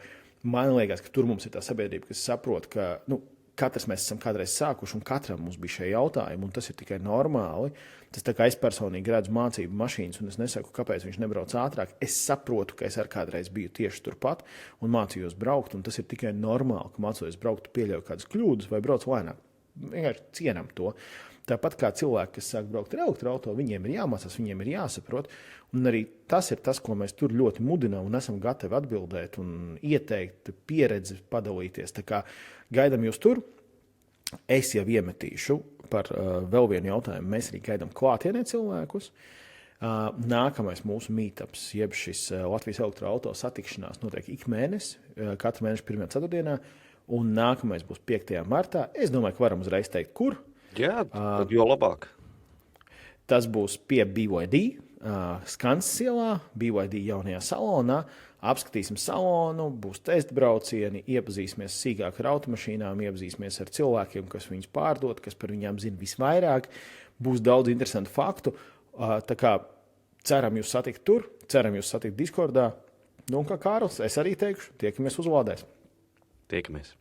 man liekas, ka tur mums ir tā sabiedrība, kas saprot, ka katrs mēs esam kādreiz sākuši un katram mums bija šie jautājumi, un tas ir tikai normāli. Tas tā kā es personīgi redzu mācību mašīnas, un es nesaku, kāpēc viņš nebrauc ātrāk. Es saprotu, ka es ar kādreiz biju tieši turpat un mācījos braukt, un tas ir tikai normāli, ka mācoties braukt, pieļauju kādas kļūdas vai brauc lēnāk. Vienkārši cienam to. Tāpat kā cilvēki, kas sāk braukt ar elektroauto, viņiem ir jāmācās, viņiem ir jāsaprot, un arī tas ir tas, ko mēs tur ļoti mudinām un esam gatavi atbildēt un ieteikt, pieredzi padalīties. Tā kā gaidām jūs tur. Es jau iemetīšu par vēl vienu jautājumu. Mēs arī gaidām klātienē cilvēkus. Nākamais mūsu meetups, jeb šis Latvijas elektroauto satikšanās notiek ik mēnesi, katru mēnešu 1. ceturtdienā, un nākamais būs 5. martā. Es domāju, ka varam uzreiz teikt, kur. Jā, jo labāk. Tas būs pie BYD, Skansas ielā, BYD jaunajā salonā. Apskatīsim salonu, būs testbraucieni, iepazīsimies sīkāk ar automašīnām, iepazīsimies ar cilvēkiem, kas viņus pārdod, kas par viņām zina visvairāk. Būs daudz interesantu faktu. Tā kā ceram jūs satikt tur, ceram jūs satikt Discordā. Nu, un kā Kārlis, es arī teikšu, tiekamies uzvaldēs. Tiekamies.